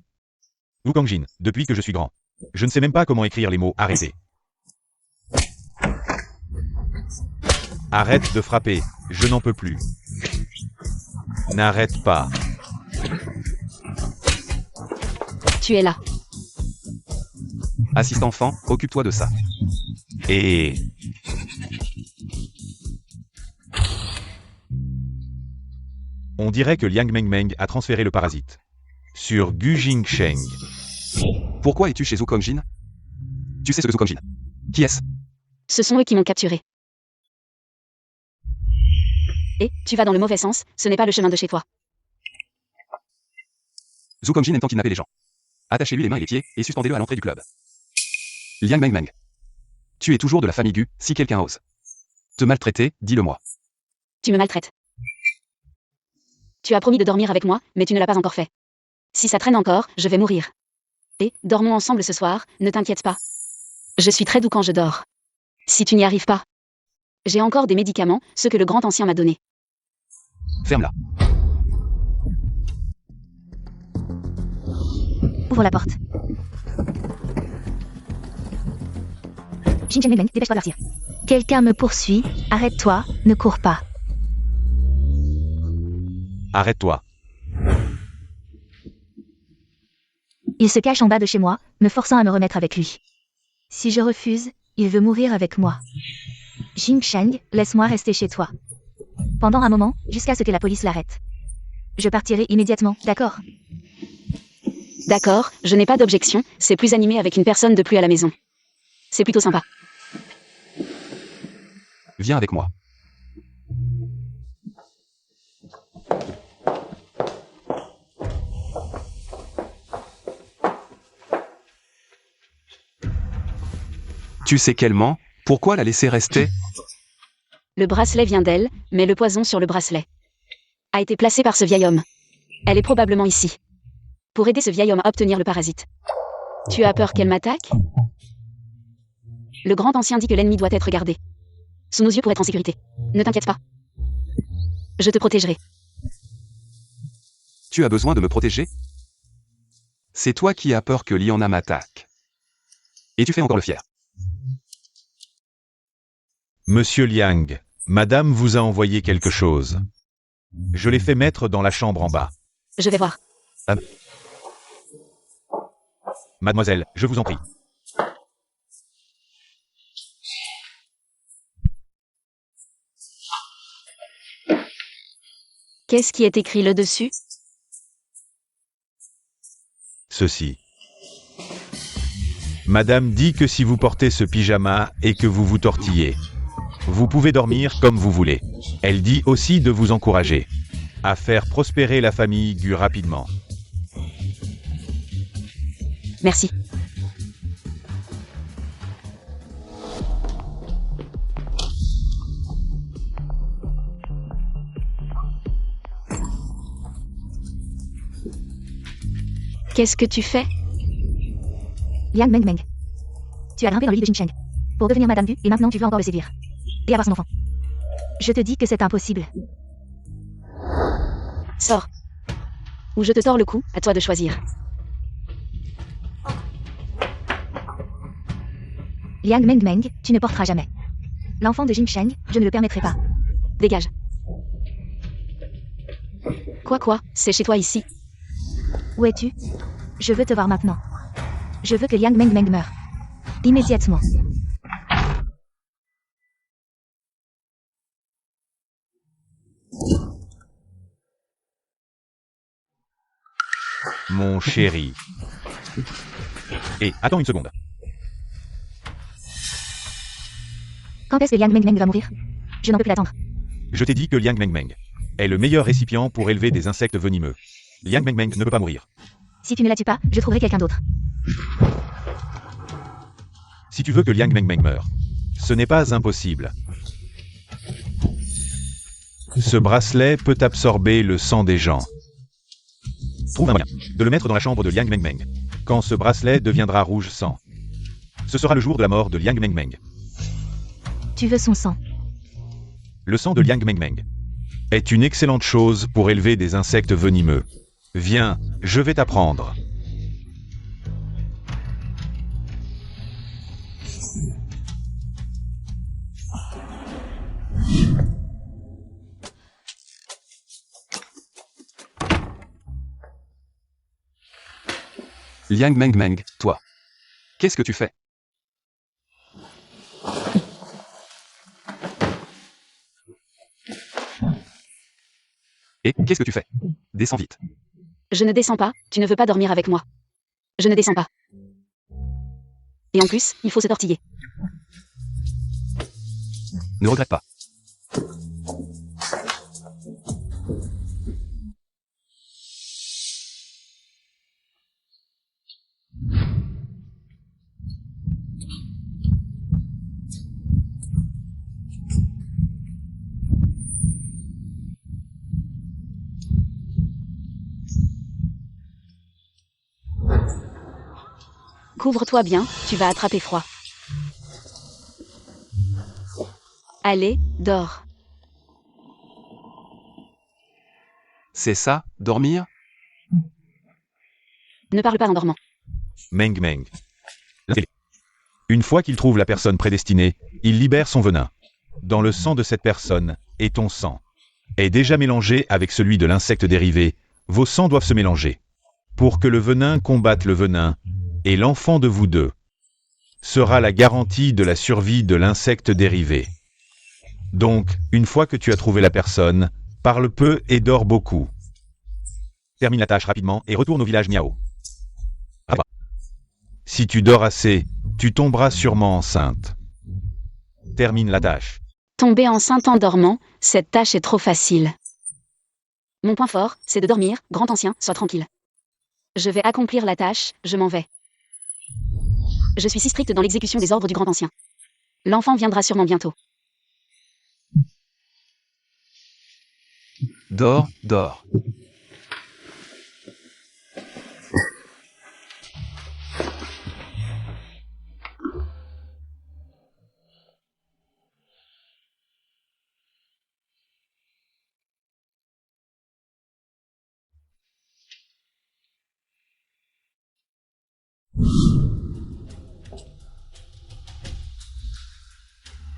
Wu Kangjin, depuis que je suis grand. Je ne sais même pas comment écrire les mots arrêter. Arrête de frapper, je n'en peux plus. N'arrête pas. Tu es là. Assiste enfant, occupe-toi de ça. Et... On dirait que Liang Mengmeng a transféré le parasite. Sur Gu Jingsheng. Pourquoi es-tu chez Zhou Kongjin? Tu sais ce que Zhou Kongjin? Qui est-ce? Ce sont eux qui m'ont capturé. Et, tu vas dans le mauvais sens, ce n'est pas le chemin de chez toi. Zhou Kongjin aime tant kidnapper les gens. Attachez-lui les mains et les pieds, et suspendez-le à l'entrée du club. Liang Mengmeng. Tu es toujours de la famille Gu, si quelqu'un ose te maltraiter, dis-le-moi. Tu me maltraites. Tu as promis de dormir avec moi, mais tu ne l'as pas encore fait. Si ça traîne encore, je vais mourir. Et, dormons ensemble ce soir, ne t'inquiète pas. Je suis très doux quand je dors. Si tu n'y arrives pas. J'ai encore des médicaments, ceux que le grand ancien m'a donnés. Ferme-la. Ouvre la porte. Jingsheng Mengmeng, dépêche-toi de partir. Quelqu'un me poursuit, arrête-toi, ne cours pas. Arrête-toi. Il se cache en bas de chez moi, me forçant à me remettre avec lui. Si je refuse, il veut mourir avec moi. Jingsheng, laisse-moi rester chez toi. Pendant un moment, jusqu'à ce que la police l'arrête. Je partirai immédiatement, d'accord? D'accord, je n'ai pas d'objection, c'est plus animé avec une personne de plus à la maison. C'est plutôt sympa. Viens avec moi. Tu sais qu'elle ment, pourquoi la laisser rester? Le bracelet vient d'elle, mais le poison sur le bracelet a été placé par ce vieil homme. Elle est probablement ici. Pour aider ce vieil homme à obtenir le parasite. Tu as peur qu'elle m'attaque? Le grand ancien dit que l'ennemi doit être gardé. Sous nos yeux pour être en sécurité. Ne t'inquiète pas. Je te protégerai. Tu as besoin de me protéger? C'est toi qui as peur que Liana m'attaque. Et tu fais encore le fier. Monsieur Liang, madame vous a envoyé quelque chose. Je l'ai fait mettre dans la chambre en bas. Je vais voir. Mademoiselle, je vous en prie. Qu'est-ce qui est écrit là dessus? Ceci. Madame dit que si vous portez ce pyjama et que vous vous tortillez, vous pouvez dormir comme vous voulez. Elle dit aussi de vous encourager à faire prospérer la famille Gu rapidement. Merci. Qu'est-ce que tu fais? Liang Mengmeng. Tu as grimpé dans le lit de Jingsheng pour devenir Madame Gu et maintenant tu veux encore le séduire. Et avoir son enfant. Je te dis que c'est impossible. Sors. Ou je te tords le cou, à toi de choisir. Liang Mengmeng, tu ne porteras jamais. L'enfant de Jingsheng, je ne le permettrai pas. Dégage. Quoi, c'est chez toi ici. Où es-tu? Je veux te voir maintenant. Je veux que Liang Mengmeng meure. Immédiatement. Mon chéri. Et attends une seconde. Quand est-ce que Liang Mengmeng va mourir? Je n'en peux plus l'attendre. Je t'ai dit que Liang Mengmeng est le meilleur récipient pour élever des insectes venimeux. Liang Mengmeng ne peut pas mourir. Si tu ne la tues pas, je trouverai quelqu'un d'autre. Si tu veux que Liang Mengmeng meure, ce n'est pas impossible. Ce bracelet peut absorber le sang des gens. Trouve un moyen de le mettre dans la chambre de Liang Mengmeng. Quand ce bracelet deviendra rouge sang, ce sera le jour de la mort de Liang Mengmeng. Tu veux son sang? Le sang de Liang Mengmeng est une excellente chose pour élever des insectes venimeux. Viens, je vais t'apprendre. Liang Mengmeng, toi. Qu'est-ce que tu fais? Et qu'est-ce que tu fais? Descends vite. Je ne descends pas, tu ne veux pas dormir avec moi. Je ne descends pas. Et en plus, il faut se tortiller. Ne regrette pas. Couvre-toi bien, tu vas attraper froid. Allez, dors. C'est ça, dormir? Ne parle pas en dormant. Mengmeng. Une fois qu'il trouve la personne prédestinée, il libère son venin. Dans le sang de cette personne, et ton sang est déjà mélangé avec celui de l'insecte dérivé, vos sangs doivent se mélanger. Pour que le venin combatte le venin, et l'enfant de vous deux sera la garantie de la survie de l'insecte dérivé. Donc, une fois que tu as trouvé la personne, parle peu et dors beaucoup. Termine la tâche rapidement et retourne au village Miao. Si tu dors assez, tu tomberas sûrement enceinte. Termine la tâche. Tomber enceinte en dormant, cette tâche est trop facile. Mon point fort, c'est de dormir, grand ancien, sois tranquille. Je vais accomplir la tâche, je m'en vais. Je suis si stricte dans l'exécution des ordres du grand ancien. L'enfant viendra sûrement bientôt. Dors, dors.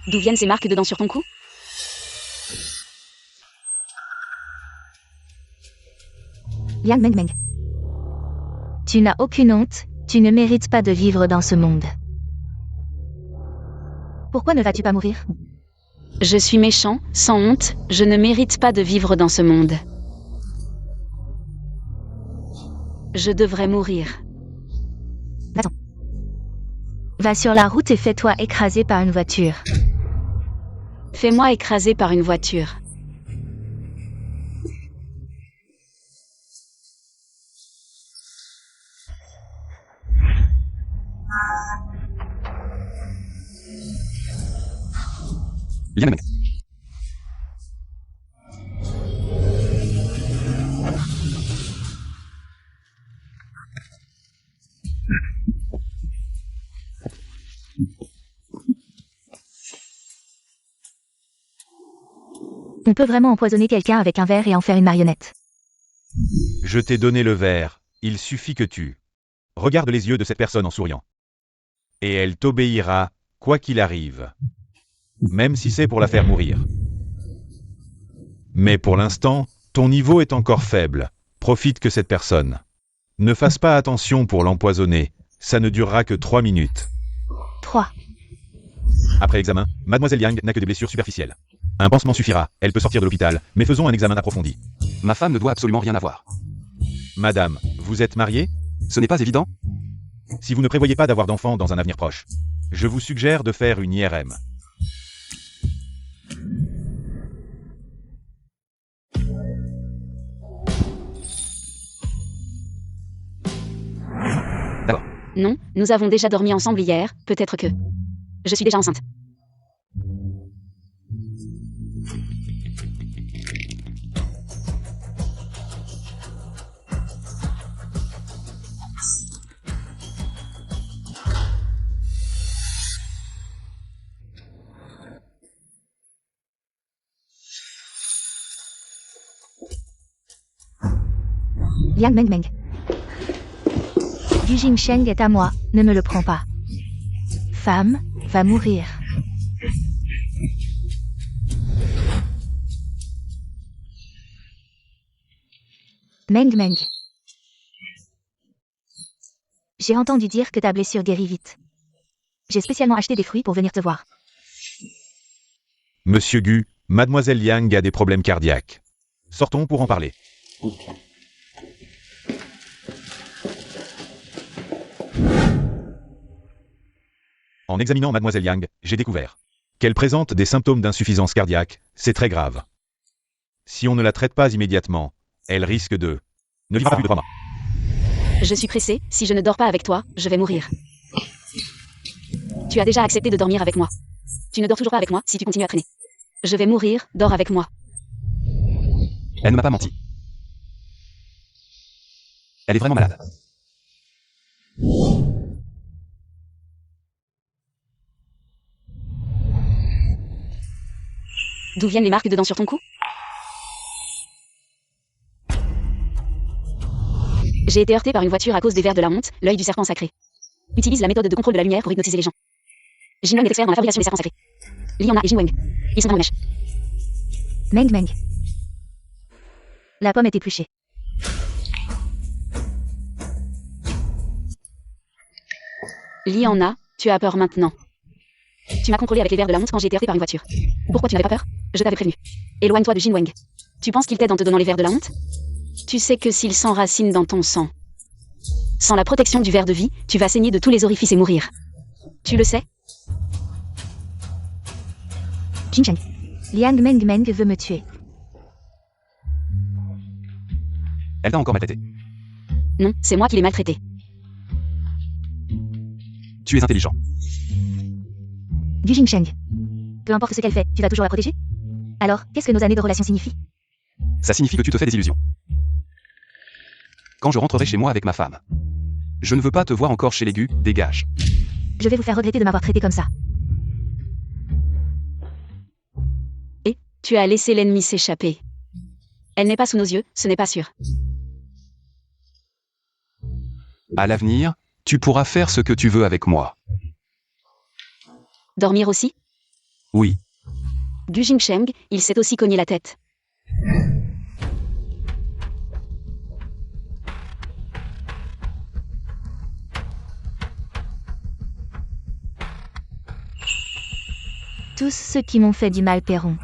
D'où viennent ces marques de dents sur ton cou? Liang Mengmeng. Tu n'as aucune honte, tu ne mérites pas de vivre dans ce monde. Pourquoi ne vas-tu pas mourir? Je suis méchant, sans honte, je ne mérite pas de vivre dans ce monde. Je devrais mourir. Va-t'en. Va sur la route et fais-toi écraser par une voiture. Fais-moi écraser par une voiture. Liang Meng. On peut vraiment empoisonner quelqu'un avec un verre et en faire une marionnette. Je t'ai donné le verre, il suffit que tu... Regarde les yeux de cette personne en souriant. Et elle t'obéira, quoi qu'il arrive. Même si c'est pour la faire mourir. Mais pour l'instant, ton niveau est encore faible. Profite que cette personne. Ne fasse pas attention pour l'empoisonner, ça ne durera que 3 minutes. 3. Après examen, Mademoiselle Yang n'a que des blessures superficielles. Un pansement suffira, elle peut sortir de l'hôpital, mais faisons un examen approfondi. Ma femme ne doit absolument rien avoir. Madame, vous êtes mariée? Ce n'est pas évident? Si vous ne prévoyez pas d'avoir d'enfants dans un avenir proche, je vous suggère de faire une IRM. D'accord. Non, nous avons déjà dormi ensemble hier, peut-être que... Je suis déjà enceinte. Liang Mengmeng. Du Jingsheng est à moi, ne me le prends pas. Femme, va mourir. Mengmeng. J'ai entendu dire que ta blessure guérit vite. J'ai spécialement acheté des fruits pour venir te voir. Monsieur Gu, Mademoiselle Yang a des problèmes cardiaques. Sortons pour en parler. En examinant Mademoiselle Yang, j'ai découvert qu'elle présente des symptômes d'insuffisance cardiaque, c'est très grave. Si on ne la traite pas immédiatement, elle risque de... ne vivra pas plus de 3 mois. Je suis pressée, si je ne dors pas avec toi, je vais mourir. Tu as déjà accepté de dormir avec moi. Tu ne dors toujours pas avec moi si tu continues à traîner. Je vais mourir, dors avec moi. Elle ne m'a pas menti. Elle est vraiment malade. D'où viennent les marques de dents sur ton cou? J'ai été heurté par une voiture à cause des vers de la honte, l'œil du serpent sacré. Utilise la méthode de contrôle de la lumière pour hypnotiser les gens. Jinweng est expert dans la fabrication des serpents sacrés. Liana et Jinweng. Ils sont dans le mèche. Mengmeng. La pomme est épluchée. Liana, tu as peur maintenant. Tu m'as contrôlé avec les vers de la honte quand j'ai été heurté par une voiture. Pourquoi tu n'avais pas peur? Je t'avais prévenu. Éloigne-toi de Jinweng. Tu penses qu'il t'aide en te donnant les vers de la honte? Tu sais que s'il s'enracine dans ton sang, sans la protection du ver de vie, tu vas saigner de tous les orifices et mourir. Tu le sais? Jingsheng. Liang Mengmeng veut me tuer. Elle t'a encore maltraité. Non, c'est moi qui l'ai maltraité. Tu es intelligent. Du Jingsheng. Peu importe ce qu'elle fait, tu vas toujours la protéger? Alors, qu'est-ce que nos années de relation signifient? Ça signifie que tu te fais des illusions. Quand je rentrerai chez moi avec ma femme. Je ne veux pas te voir encore chez les Gu, dégage. Je vais vous faire regretter de m'avoir traité comme ça. Tu as laissé l'ennemi s'échapper. Elle n'est pas sous nos yeux, ce n'est pas sûr. À l'avenir, tu pourras faire ce que tu veux avec moi. Dormir aussi? Oui. Gu Jingsheng, il s'est aussi cogné la tête. Tous ceux qui m'ont fait du mal paieront.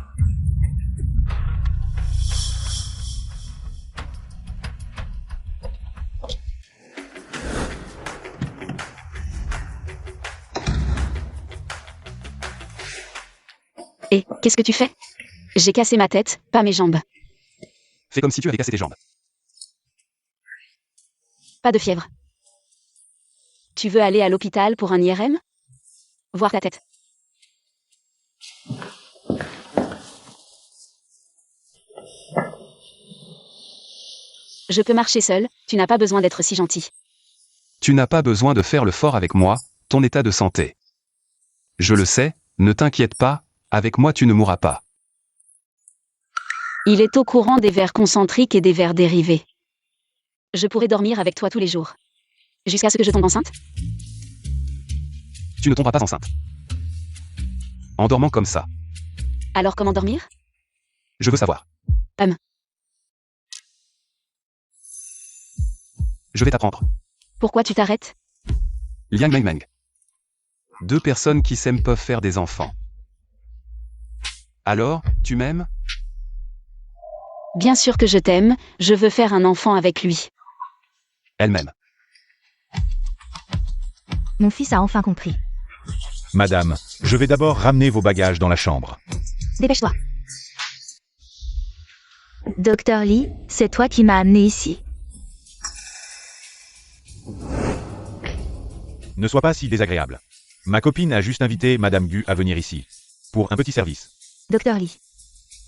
Et, qu'est-ce que tu fais? J'ai cassé ma tête, pas mes jambes. Fais comme si tu avais cassé tes jambes. Pas de fièvre. Tu veux aller à l'hôpital pour un IRM? Voir ta tête. Je peux marcher seule, tu n'as pas besoin d'être si gentil. Tu n'as pas besoin de faire le fort avec moi, ton état de santé. Je le sais, ne t'inquiète pas, avec moi tu ne mourras pas. Il est au courant des vers concentriques et des vers dérivés. Je pourrais dormir avec toi tous les jours. Jusqu'à ce que je tombe enceinte? Tu ne tomberas pas enceinte. En dormant comme ça. Alors comment dormir? Je veux savoir. Je vais t'apprendre. Pourquoi tu t'arrêtes? Liang Meng Meng. Deux personnes qui s'aiment peuvent faire des enfants. Alors, tu m'aimes? Bien sûr que je t'aime, je veux faire un enfant avec lui. Elle m'aime. Mon fils a enfin compris. Madame, je vais d'abord ramener vos bagages dans la chambre. Dépêche-toi. Docteur Lee, c'est toi qui m'as amené ici. Ne sois pas si désagréable. Ma copine a juste invité Madame Gu à venir ici. Pour un petit service. Docteur Lee.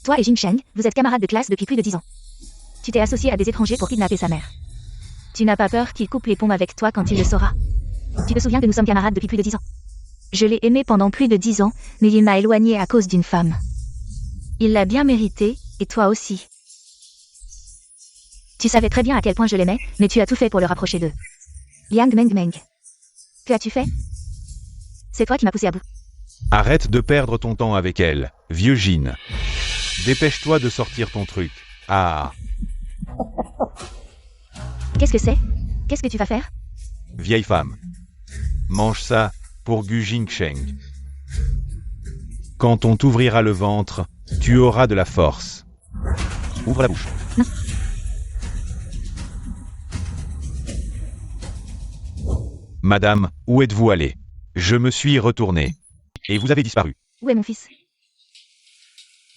Toi et Jingsheng, vous êtes camarades de classe depuis plus de 10 ans. Tu t'es associé à des étrangers pour kidnapper sa mère. Tu n'as pas peur qu'il coupe les ponts avec toi quand il le saura. Tu te souviens que nous sommes camarades depuis plus de 10 ans. Je l'ai aimé pendant plus de 10 ans, mais il m'a éloigné à cause d'une femme. Il l'a bien mérité, et toi aussi. Tu savais très bien à quel point je l'aimais, mais tu as tout fait pour le rapprocher d'eux. Liang Meng Meng. Que as-tu fait? C'est toi qui m'as poussé à bout. Arrête de perdre ton temps avec elle, vieux Jin. Dépêche-toi de sortir ton truc. Ah, Qu'est-ce que c'est? Qu'est-ce que tu vas faire? vieille femme. Mange ça pour Gu Jingsheng. Quand on t'ouvrira le ventre, tu auras de la force. Ouvre la bouche. Madame, où êtes-vous allée? Je me suis retourné. Et vous avez disparu. Où est mon fils?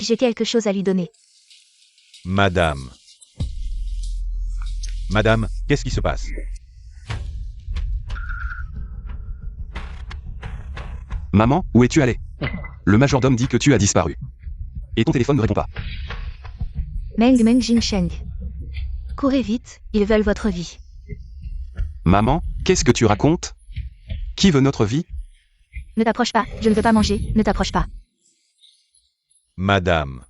J'ai quelque chose à lui donner. Madame. Madame, qu'est-ce qui se passe? Maman, où es-tu allée? Le majordome dit que tu as disparu. Et ton téléphone ne répond pas. Meng Meng Jingsheng. Courez vite, ils veulent votre vie. Maman, qu'est-ce que tu racontes? Qui veut notre vie? Ne t'approche pas, je ne veux pas manger, ne t'approche pas. Madame.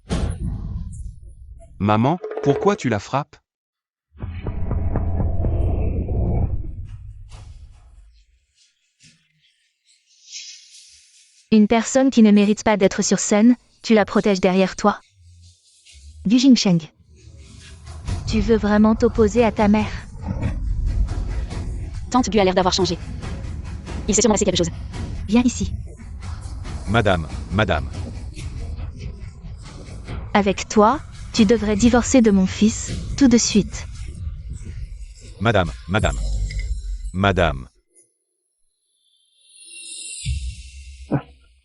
Maman, pourquoi tu la frappes? Une personne qui ne mérite pas d'être sur scène, tu la protèges derrière toi. Du Jingsheng. Tu veux vraiment t'opposer à ta mère? Tante Gu a l'air d'avoir changé. Il s'est sûrement passé quelque chose. Viens ici. Madame, madame. Avec toi, tu devrais divorcer de mon fils, tout de suite. Madame, madame. Madame.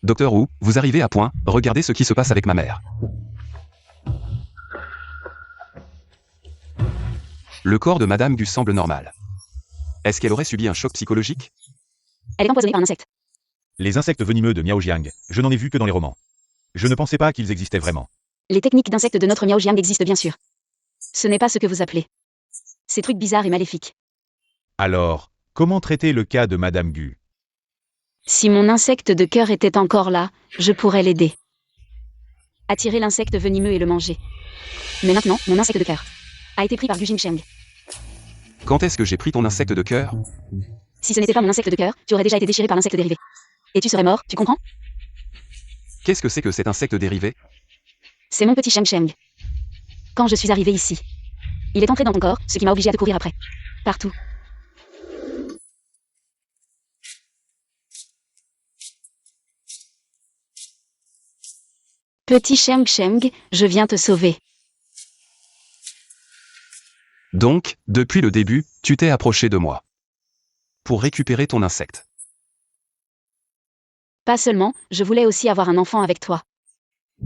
Docteur Wu, vous arrivez à point, regardez ce qui se passe avec ma mère. Le corps de Madame Gu semble normal. Est-ce qu'elle aurait subi un choc psychologique? Elle est empoisonnée par un insecte. Les insectes venimeux de Miaojiang, je n'en ai vu que dans les romans. Je ne pensais pas qu'ils existaient vraiment. Les techniques d'insectes de notre Miaojiang existent bien sûr. Ce n'est pas ce que vous appelez. Ces trucs bizarres et maléfiques. Alors, comment traiter le cas de Madame Gu? Si mon insecte de cœur était encore là, je pourrais l'aider. Attirer l'insecte venimeux et le manger. Mais maintenant, mon insecte de cœur a été pris par Gu Jingsheng. Quand est-ce que j'ai pris ton insecte de cœur? Si ce n'était pas mon insecte de cœur, tu aurais déjà été déchiré par l'insecte dérivé. Et tu serais mort, tu comprends? Qu'est-ce que c'est que cet insecte dérivé? C'est mon petit Sheng Sheng. Quand je suis arrivé ici, il est entré dans ton corps, ce qui m'a obligé à te courir après. Partout. Petit Sheng Sheng, je viens te sauver. Donc, depuis le début, tu t'es approché de moi. Pour récupérer ton insecte. Pas seulement, je voulais aussi avoir un enfant avec toi.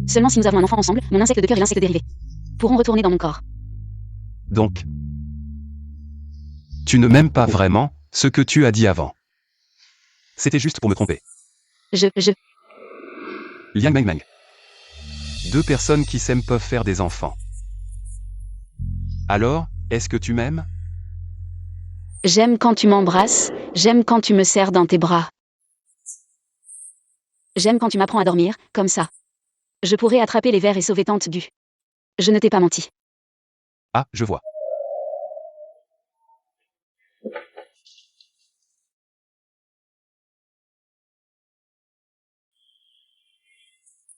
Seulement si nous avons un enfant ensemble, mon insecte de cœur et l'insecte dérivé pourront retourner dans mon corps. Donc, tu ne m'aimes pas vraiment, ce que tu as dit avant. C'était juste pour me tromper. Je... Liang Meng Meng. Deux personnes qui s'aiment peuvent faire des enfants. Alors, est-ce que tu m'aimes? J'aime quand tu m'embrasses, j'aime quand tu me serres dans tes bras. J'aime quand tu m'apprends à dormir, comme ça. Je pourrais attraper les vers et sauver Tante Gu. Je ne t'ai pas menti. Ah, je vois.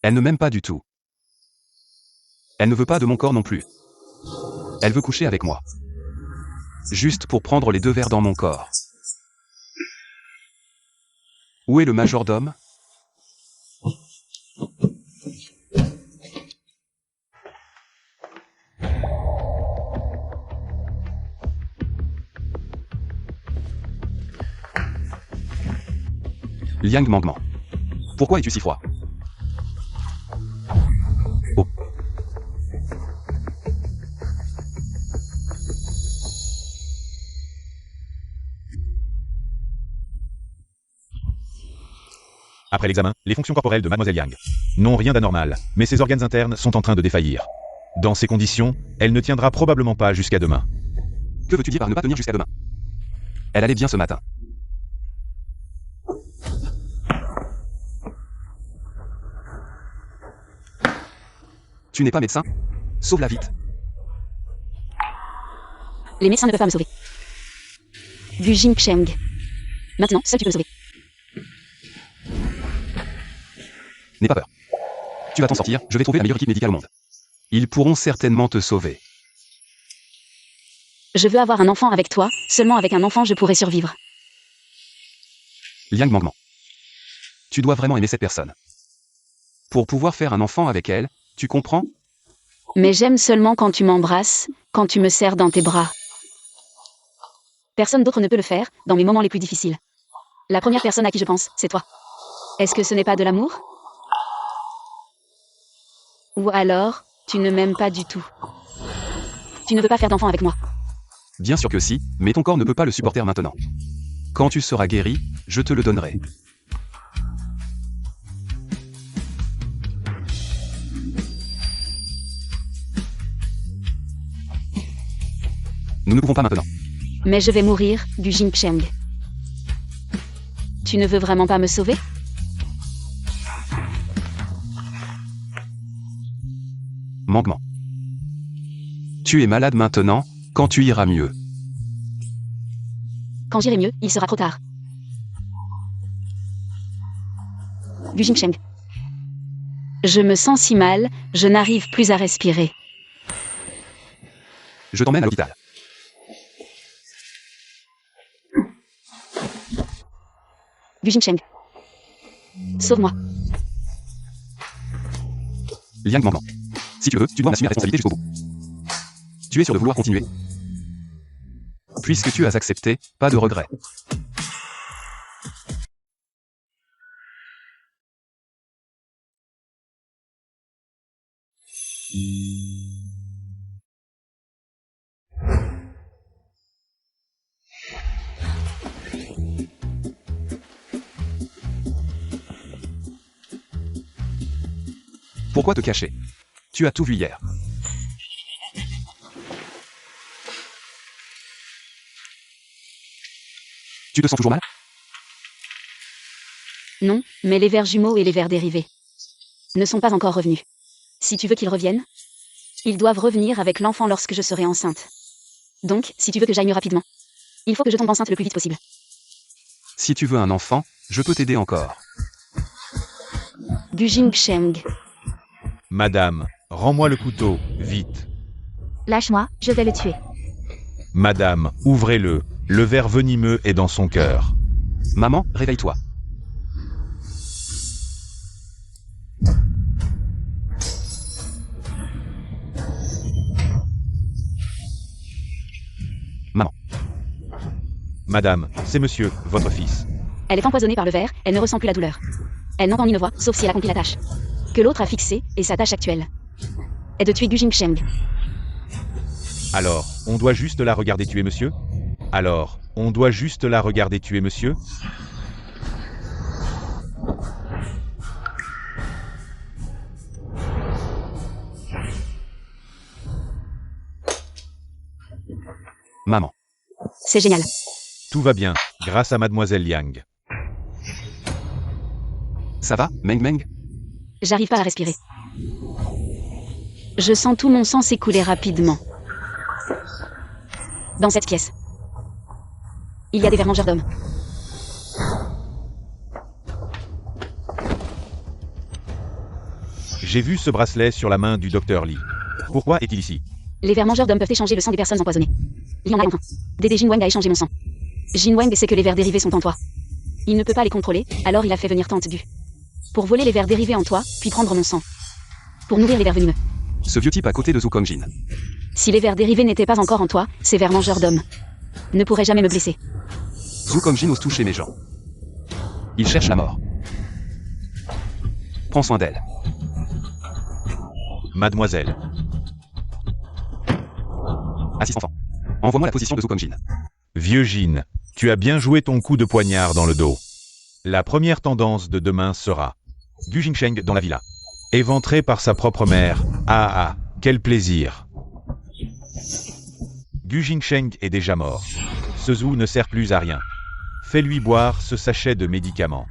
Elle ne m'aime pas du tout. Elle ne veut pas de mon corps non plus. Elle veut coucher avec moi. Juste pour prendre les deux vers dans mon corps. Où est le majordome? Liang Mangman. Pourquoi es-tu si froid? Oh. Après l'examen, les fonctions corporelles de Mademoiselle Yang n'ont rien d'anormal, mais ses organes internes sont en train de défaillir. Dans ces conditions, elle ne tiendra probablement pas jusqu'à demain. Que veux-tu dire par ne pas tenir jusqu'à demain? Elle allait bien ce matin. Tu n'es pas médecin? Sauve-la vite. Les médecins ne peuvent pas me sauver. Gu Jingsheng. Maintenant, seul tu peux me sauver. N'aie pas peur. Tu vas t'en sortir, je vais trouver la meilleure équipe médicale au monde. Ils pourront certainement te sauver. Je veux avoir un enfant avec toi, seulement avec un enfant je pourrai survivre. Liang Mangman. Tu dois vraiment aimer cette personne. Pour pouvoir faire un enfant avec elle, tu comprends? Mais j'aime seulement quand tu m'embrasses, quand tu me serres dans tes bras. Personne d'autre ne peut le faire, dans mes moments les plus difficiles. La première personne à qui je pense, c'est toi. Est-ce que ce n'est pas de l'amour? Ou alors, tu ne m'aimes pas du tout. Tu ne veux pas faire d'enfant avec moi. Bien sûr que si, mais ton corps ne peut pas le supporter maintenant. Quand tu seras guéri, je te le donnerai. Nous ne pouvons pas maintenant. Mais je vais mourir, Gu Jingsheng. Tu ne veux vraiment pas me sauver? Mangman. Tu es malade maintenant, quand tu iras mieux. Quand j'irai mieux, il sera trop tard. Gu Jingsheng. Je me sens si mal, je n'arrive plus à respirer. Je t'emmène à l'hôpital. Gu Jingsheng. Sauve-moi. Liang Mangman. Si tu veux, tu dois en assumer la responsabilité jusqu'au bout. Tu es sûr de vouloir continuer? Puisque tu as accepté, pas de regret. Pourquoi te cacher? Tu as tout vu hier. Tu te sens toujours mal? Non, mais les vers jumeaux et les vers dérivés ne sont pas encore revenus. Si tu veux qu'ils reviennent, ils doivent revenir avec l'enfant lorsque je serai enceinte. Donc, si tu veux que j'aille mieux rapidement, il faut que je tombe enceinte le plus vite possible. Si tu veux un enfant, je peux t'aider encore. Gu Jingsheng. Madame, rends-moi le couteau, vite. Lâche-moi, je vais le tuer. Madame, ouvrez-le. Le ver venimeux est dans son cœur. Maman, réveille-toi. Maman. Madame, c'est monsieur, votre fils. Elle est empoisonnée par le ver, elle ne ressent plus la douleur. Elle n'entend ni ne voit, sauf si elle accomplit la tâche que l'autre a fixée, et sa tâche actuelle est de tuer Gu Jingsheng. Alors, on doit juste la regarder tuer monsieur? Alors, on doit juste la regarder tuer monsieur? Maman. C'est génial. Tout va bien, grâce à mademoiselle Liang. Ça va, Meng Meng? J'arrive pas à respirer. Je sens tout mon sang s'écouler rapidement. Dans cette pièce, il y a des vers mangeurs d'hommes. J'ai vu ce bracelet sur la main du docteur Li. Pourquoi est-il ici? Les vers mangeurs d'hommes peuvent échanger le sang des personnes empoisonnées. Il y en a enfin. Dédé Jinwang a échangé mon sang. Jinwang sait que les vers dérivés sont en toi. Il ne peut pas les contrôler, alors il a fait venir Tante Du pour voler les vers dérivés en toi, puis prendre mon sang pour nourrir les vers venimeux. Ce vieux type à côté de Zhu Kongjin. Si les vers dérivés n'étaient pas encore en toi, ces vers mangeurs d'hommes ne pourraient jamais me blesser. Zhu Kongjin ose toucher mes gens. Il cherche la mort. Prends soin d'elle. Mademoiselle. Assiste enfant. Envoie-moi la position de Zhu Kongjin. Vieux Jin, tu as bien joué ton coup de poignard dans le dos. La première tendance de demain sera Gu Jingsheng dans la villa. Éventré par sa propre mère. Ah ah, quel plaisir. Gu Jingsheng est déjà mort. Ce Zhu ne sert plus à rien. Fais-lui boire ce sachet de médicaments.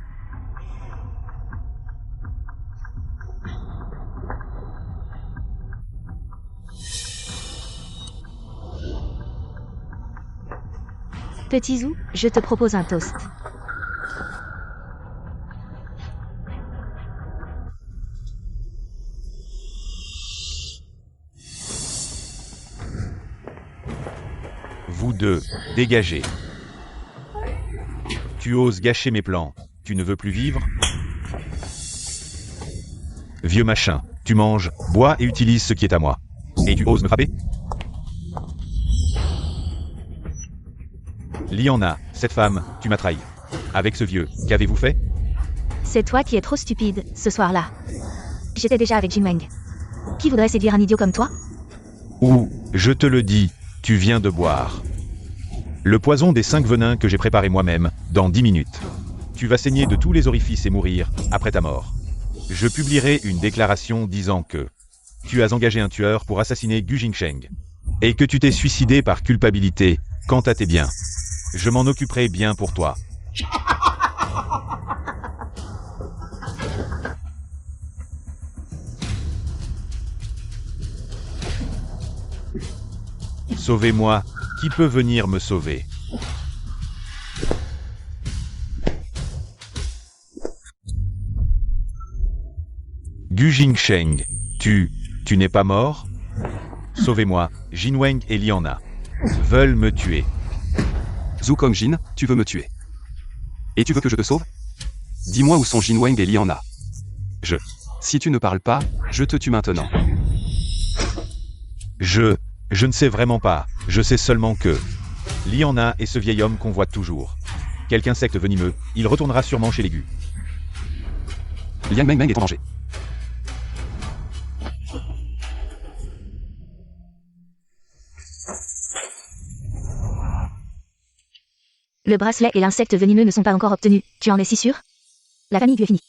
Petit Zhu, je te propose un toast. Vous deux, dégagez. Tu oses gâcher mes plans. Tu ne veux plus vivre? Vieux machin, tu manges, bois et utilises ce qui est à moi. Et tu oses me frapper? Liana, cette femme, tu m'as trahi. Avec ce vieux, qu'avez-vous fait? C'est toi qui es trop stupide, ce soir-là. J'étais déjà avec Jinwang. Qui voudrait séduire un idiot comme toi? Ou, je te le dis, tu viens de boire le poison des 5 venins que j'ai préparé moi-même, dans 10 minutes. Tu vas saigner de tous les orifices et mourir, après ta mort. Je publierai une déclaration disant que tu as engagé un tueur pour assassiner Gu Jingsheng, et que tu t'es suicidé par culpabilité, quant à tes biens. Je m'en occuperai bien pour toi. Sauvez-moi, qui peut venir me sauver? Gu Jingsheng, tu n'es pas mort? Sauvez-moi, Jinwang et Liana veulent me tuer. Zhu Kongjin, tu veux me tuer. Et tu veux que je te sauve? Dis-moi où sont Jinwang et Liana. Si tu ne parles pas, je te tue maintenant. Je ne sais vraiment pas, je sais seulement que Liana est ce vieil homme qu'on voit toujours. Quelque insecte venimeux, il retournera sûrement chez les Gu. Liang Meng Meng est en danger. Le bracelet et l'insecte venimeux ne sont pas encore obtenus, tu en es si sûr? La famille Gu est finie.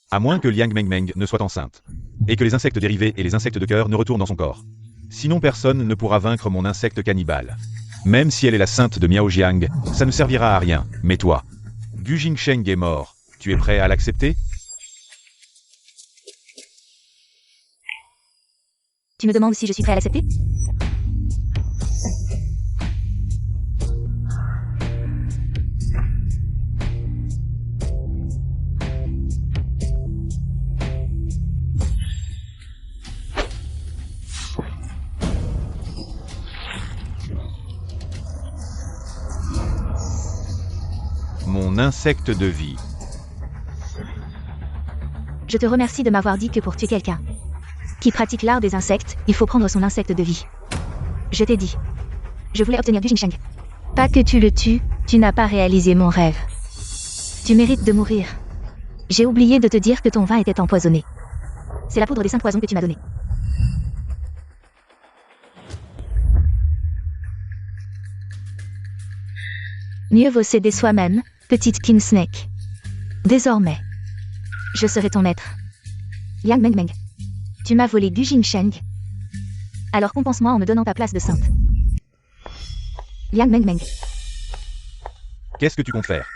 À moins que Liang Meng Meng ne soit enceinte. Et que les insectes dérivés et les insectes de cœur ne retournent dans son corps. Sinon personne ne pourra vaincre mon insecte cannibale. Même si elle est la sainte de Miaojiang, ça ne servira à rien. Mais toi, Gu Jingsheng est mort. Tu es prêt à l'accepter? Tu me demandes si je suis prêt à l'accepter? Mon insecte de vie. Je te remercie de m'avoir dit que pour tuer quelqu'un qui pratique l'art des insectes, il faut prendre son insecte de vie. Je t'ai dit. Je voulais obtenir du Jingsheng. Pas que tu le tues, tu n'as pas réalisé mon rêve. Tu mérites de mourir. J'ai oublié de te dire que ton vin était empoisonné. C'est la poudre des 5 poisons que tu m'as donnée. Mieux vaut s'aider soi-même, petite King Snake. Désormais, je serai ton maître. Liang Mengmeng. Tu m'as volé Gu Jingsheng. Alors compense-moi en me donnant ta place de sainte. Liang Mengmeng. Qu'est-ce que tu comptes faire?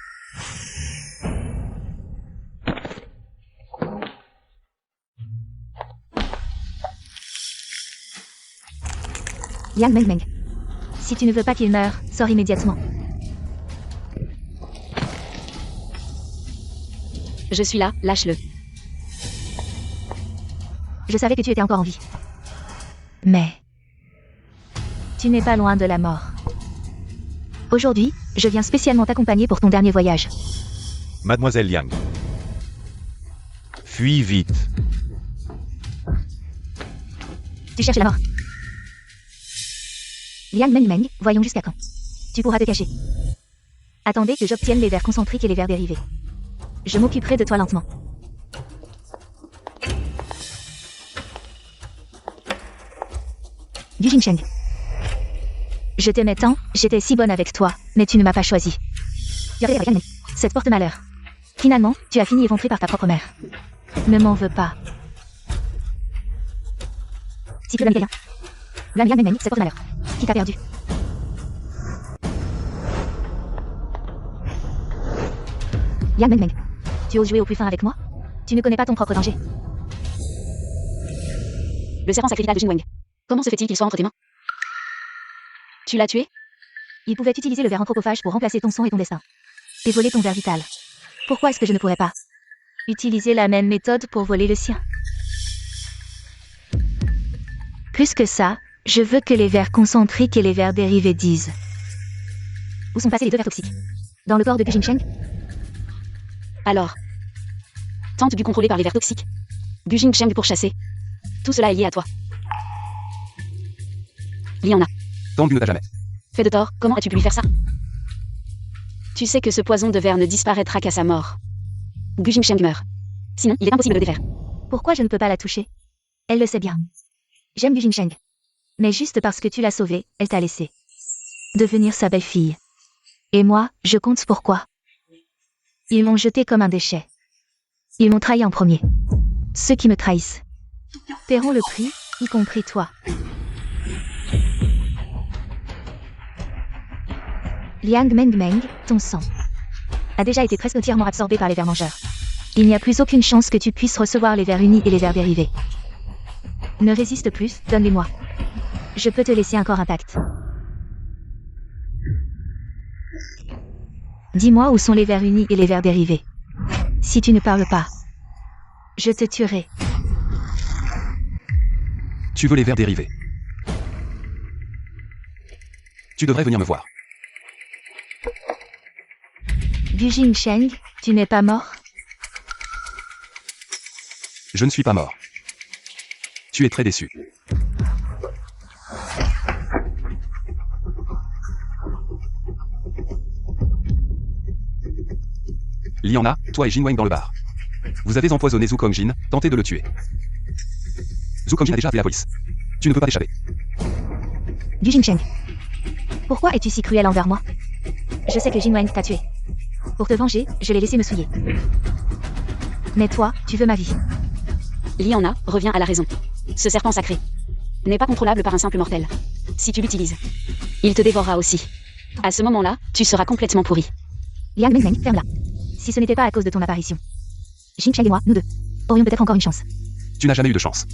Liang Mengmeng. Si tu ne veux pas qu'il meure, sors immédiatement. Je suis là, lâche-le. Je savais que tu étais encore en vie. Mais tu n'es pas loin de la mort. Aujourd'hui, je viens spécialement t'accompagner pour ton dernier voyage. Mademoiselle Liang. Fuis vite. Tu cherches la mort. Liang Mengmeng, voyons jusqu'à quand. Tu pourras te cacher. Attendez que j'obtienne les vers concentriques et les vers dérivés. Je m'occuperai de toi lentement. Gu Jingsheng. Je t'aimais tant, j'étais si bonne avec toi, mais tu ne m'as pas choisi. Cette porte-malheur. Finalement, tu as fini éventré par ta propre mère. Ne m'en veux pas. Si tu veux quelqu'un. Liang Mengmeng, cette porte-malheur. Qui t'a perdu? Liang Mengmeng. Tu oses jouer au plus fin avec moi? Tu ne connais pas ton propre danger. Le serpent sacrifical de Jinweng. Comment se fait-il qu'il soit entre tes mains? Tu l'as tué? Il pouvait utiliser le ver anthropophage pour remplacer ton sang et ton destin. Et voler ton ver vital. Pourquoi est-ce que je ne pourrais pas utiliser la même méthode pour voler le sien? Plus que ça, je veux que les vers concentriques et les vers dérivés disent. Où sont passés les 2 vers toxiques? Dans le corps de Gu Jingsheng? Alors, tente du contrôler par les vers toxiques. Gu Jingsheng pour chasser. Tout cela est lié à toi. Liana. Tangu ne t'a jamais. Fait de tort, comment as-tu pu lui faire ça? Tu sais que ce poison de verre ne disparaîtra qu'à sa mort. Gu Jingsheng meurt. Sinon, il est impossible de le défaire. Pourquoi je ne peux pas la toucher? Elle le sait bien. J'aime Gu Jingsheng. Mais juste parce que tu l'as sauvée, elle t'a laissé devenir sa belle-fille. Et moi, je compte pourquoi. Ils m'ont jeté comme un déchet. Ils m'ont trahi en premier. Ceux qui me trahissent paieront le prix, y compris toi. Liang Mengmeng, ton sang a déjà été presque entièrement absorbé par les vers mangeurs. Il n'y a plus aucune chance que tu puisses recevoir les vers unis et les vers dérivés. Ne résiste plus, donne-les-moi. Je peux te laisser un corps intact. Dis-moi où sont les vers unis et les vers dérivés. Si tu ne parles pas, je te tuerai. Tu veux les vers dérivés. Tu devrais venir me voir. Gu Jingsheng, tu n'es pas mort? Je ne suis pas mort. Tu es très déçu. Liana, toi et Jinweng dans le bar. Vous avez empoisonné Zhu Kongjin, tentez de le tuer. Zhu Kongjin a déjà appelé la police. Tu ne peux pas t'échapper. Gu Jingsheng. Pourquoi es-tu si cruel envers moi? Je sais que Jinweng t'a tué. Pour te venger, je l'ai laissé me souiller. Mais toi, tu veux ma vie. Liana, reviens à la raison. Ce serpent sacré n'est pas contrôlable par un simple mortel. Si tu l'utilises, il Il te dévorera aussi. À ce moment-là, tu seras complètement pourri. Liang Mengmeng, ferme-la. Si ce n'était pas à cause de ton apparition. Jingsheng et moi, nous deux, aurions peut-être encore une chance. Tu n'as jamais eu de chance.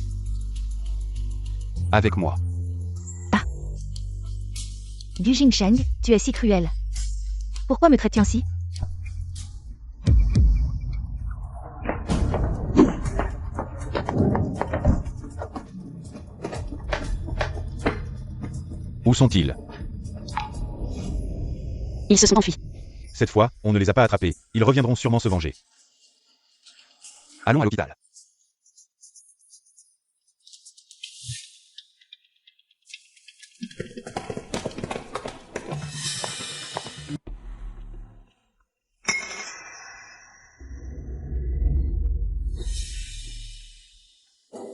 Avec moi. Du Jingsheng, tu es si cruel. Pourquoi me traites-tu ainsi? Où sont-ils? Ils se sont enfuis. Cette fois, on ne les a pas attrapés. Ils reviendront sûrement se venger. Allons à l'hôpital.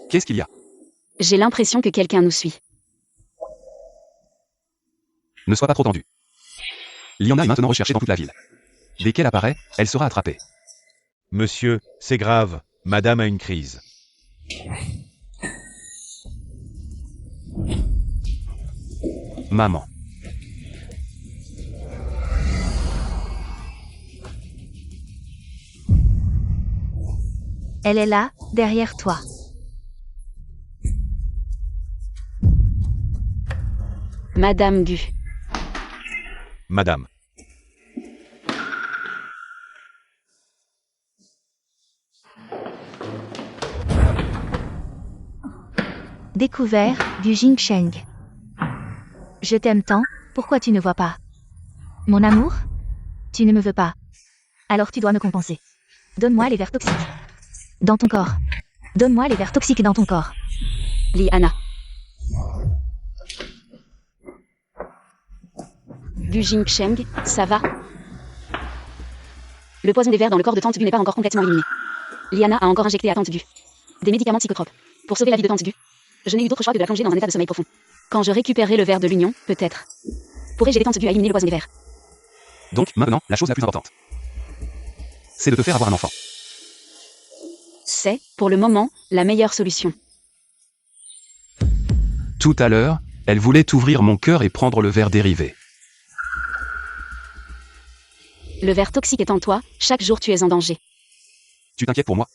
Qu'est-ce qu'il y a? J'ai l'impression que quelqu'un nous suit. Ne sois pas trop tendu. Liana est maintenant recherchée dans toute la ville. Dès qu'elle apparaît, elle sera attrapée. Monsieur, c'est grave. Madame a une crise. Maman. Elle est là, derrière toi. Madame Gu. Madame. Découvert du Jingsheng. Je t'aime tant, pourquoi tu ne vois pas? Mon amour? Tu ne me veux pas. Alors tu dois me compenser. Donne-moi les vers toxiques. Dans ton corps. Donne-moi les vers toxiques dans ton corps. Liana. Du Jingsheng, ça va? Le poison des vers dans le corps de Tante Gu n'est pas encore complètement éliminé. Liana a encore injecté à Tante Gu des médicaments psychotropes pour sauver la vie de Tante Gu. Je n'ai eu d'autre choix que de la plonger dans un état de sommeil profond. Quand je récupérerai le ver de l'union, peut-être pourrais-je aider Tante Gu à éliminer le poison des vers. Donc, maintenant, la chose la plus importante. C'est de te faire avoir un enfant. C'est, pour le moment, la meilleure solution. Tout à l'heure, elle voulait ouvrir mon cœur et prendre le ver dérivé. Le ver toxique est en toi, chaque jour tu es en danger. Tu t'inquiètes pour moi?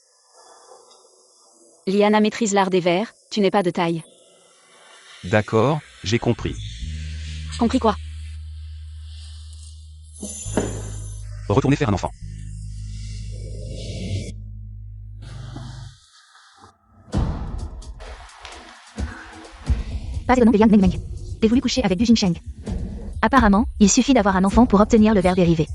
Liana maîtrise l'art des vers, tu n'es pas de taille. D'accord, j'ai compris. Compris quoi? Retournez faire un enfant. Pas le nom de Liang Mengmeng. T'es voulu coucher avec du Jingsheng. Apparemment, il suffit d'avoir un enfant pour obtenir le ver dérivé.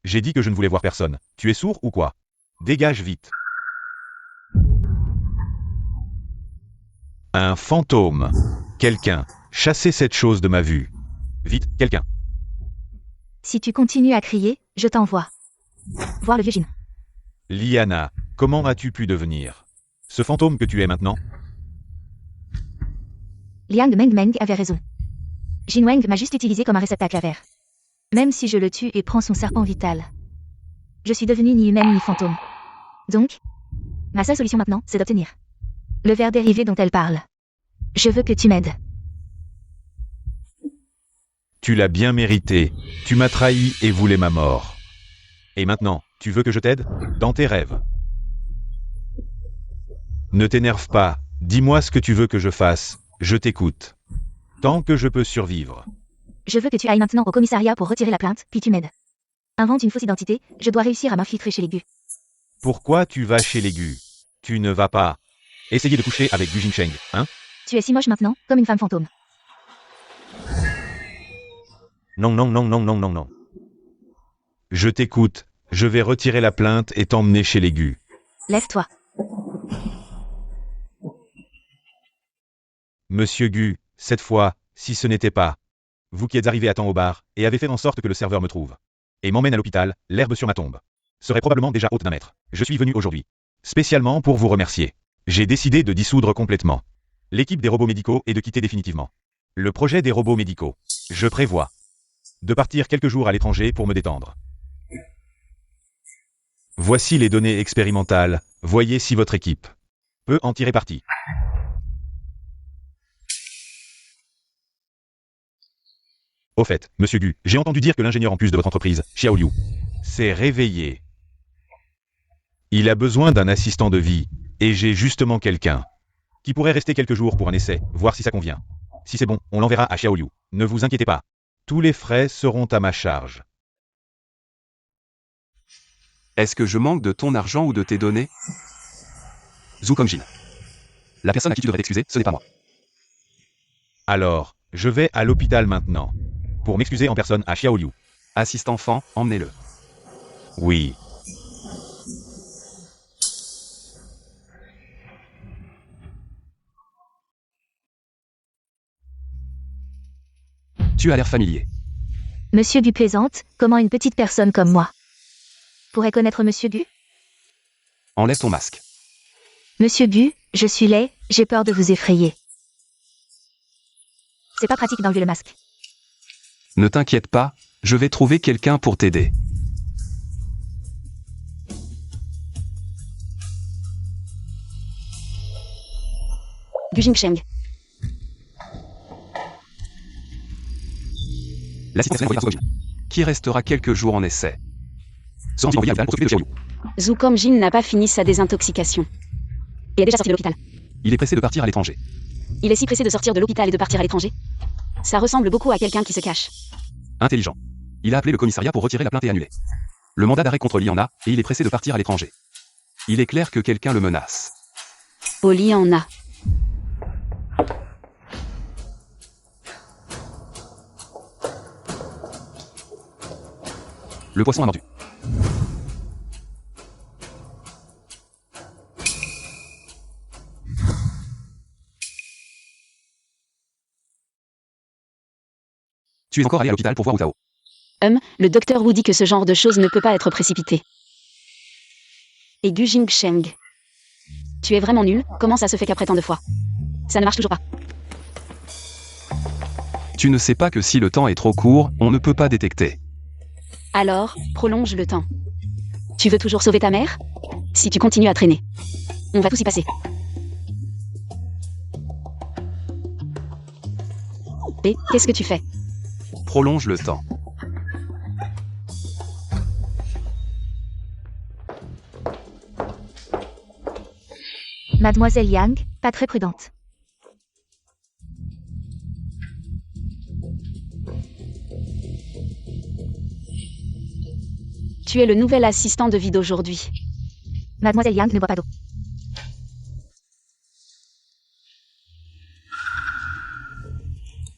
J'ai dit que je ne voulais voir personne. Tu es sourd ou quoi? Dégage vite. Un fantôme. Quelqu'un. Chassez cette chose de ma vue. Vite, quelqu'un. Si tu continues à crier, je t'envoie. Voir le vieux Jin. Liana, comment as-tu pu devenir ce fantôme que tu es maintenant? Liang Mengmeng avait raison. Jin Wang m'a juste utilisé comme un réceptacle à verre. Même si je le tue et prends son serpent vital. Je suis devenue ni humaine ni fantôme. Donc, ma seule solution maintenant, c'est d'obtenir le ver dérivé dont elle parle. Je veux que tu m'aides. Tu l'as bien mérité. Tu m'as trahi et voulais ma mort. Et maintenant, tu veux que je t'aide? Dans tes rêves. Ne t'énerve pas. Dis-moi ce que tu veux que je fasse. Je t'écoute. Tant que je peux survivre. Je veux que tu ailles maintenant au commissariat pour retirer la plainte, puis tu m'aides. Invente une fausse identité, je dois réussir à m'infiltrer chez les Gu. Pourquoi tu vas chez les Gu? Tu ne vas pas essayer de coucher avec du Jingsheng, hein? Tu es si moche maintenant, comme une femme fantôme. Non, non, non, non, non, non, non. Je t'écoute. Je vais retirer la plainte et t'emmener chez les Gu. Lève-toi. Monsieur Gu, cette fois, si ce n'était pas vous qui êtes arrivé à temps au bar, et avez fait en sorte que le serveur me trouve, et m'emmène à l'hôpital, l'herbe sur ma tombe serait probablement déjà haute d'un mètre. Je suis venu aujourd'hui, spécialement pour vous remercier. J'ai décidé de dissoudre complètement l'équipe des robots médicaux et de quitter définitivement Le projet des robots médicaux. Je prévois de partir quelques jours à l'étranger pour me détendre. Voici les données expérimentales. Voyez si votre équipe peut en tirer parti. Au fait, Monsieur Gu, j'ai entendu dire que l'ingénieur en plus de votre entreprise, Xiao Liu, s'est réveillé. Il a besoin d'un assistant de vie, et j'ai justement quelqu'un qui pourrait rester quelques jours pour un essai, voir si ça convient. Si c'est bon, on l'enverra à Xiao Liu. Ne vous inquiétez pas. Tous les frais seront à ma charge. Est-ce que je manque de ton argent ou de tes données? Zhu Kongjin. La personne à qui tu devrais t'excuser, ce n'est pas moi. Alors, je vais à l'hôpital maintenant. Pour m'excuser en personne à Xiao Liu. Assiste enfant, emmenez-le. Oui. Tu as l'air familier. Monsieur Gu plaisante, comment une petite personne comme moi pourrait connaître Monsieur Gu? Enlève ton masque. Monsieur Gu, je suis laid, j'ai peur de vous effrayer. C'est pas pratique d'enlever le masque. Ne t'inquiète pas, je vais trouver quelqu'un pour t'aider. Gu Jingsheng. L'assistance envoyée par Zhu Kongjin, qui restera quelques jours en essai. Sera ensuite envoyé à l'hôpital pour s'occuper de Xiao Liu. Zhu Kongjin n'a pas fini sa désintoxication. Et est déjà sorti de l'hôpital. Il est pressé de partir à l'étranger. Il est si pressé de sortir de l'hôpital et de partir à l'étranger. Ça ressemble beaucoup à quelqu'un qui se cache. Intelligent. Il a appelé le commissariat pour retirer la plainte et annuler le mandat d'arrêt contre Li en a, et il est pressé de partir à l'étranger. Il est clair que quelqu'un le menace. Oli en a. Le poisson a mordu. Tu es encore allé à l'hôpital pour voir Wu Tao. Le docteur Wu dit que ce genre de choses ne peut pas être précipité. Et Gu Jingsheng. Tu es vraiment nul, comment ça se fait qu'après tant de fois ça ne marche toujours pas? Tu ne sais pas que si le temps est trop court, on ne peut pas détecter. Alors, prolonge le temps. Tu veux toujours sauver ta mère? Si tu continues à traîner, on va tous y passer. Et qu'est-ce que tu fais? Prolonge le temps. Mademoiselle Yang, pas très prudente. Tu es le nouvel assistant de vie d'aujourd'hui. Mademoiselle Yang ne boit pas d'eau.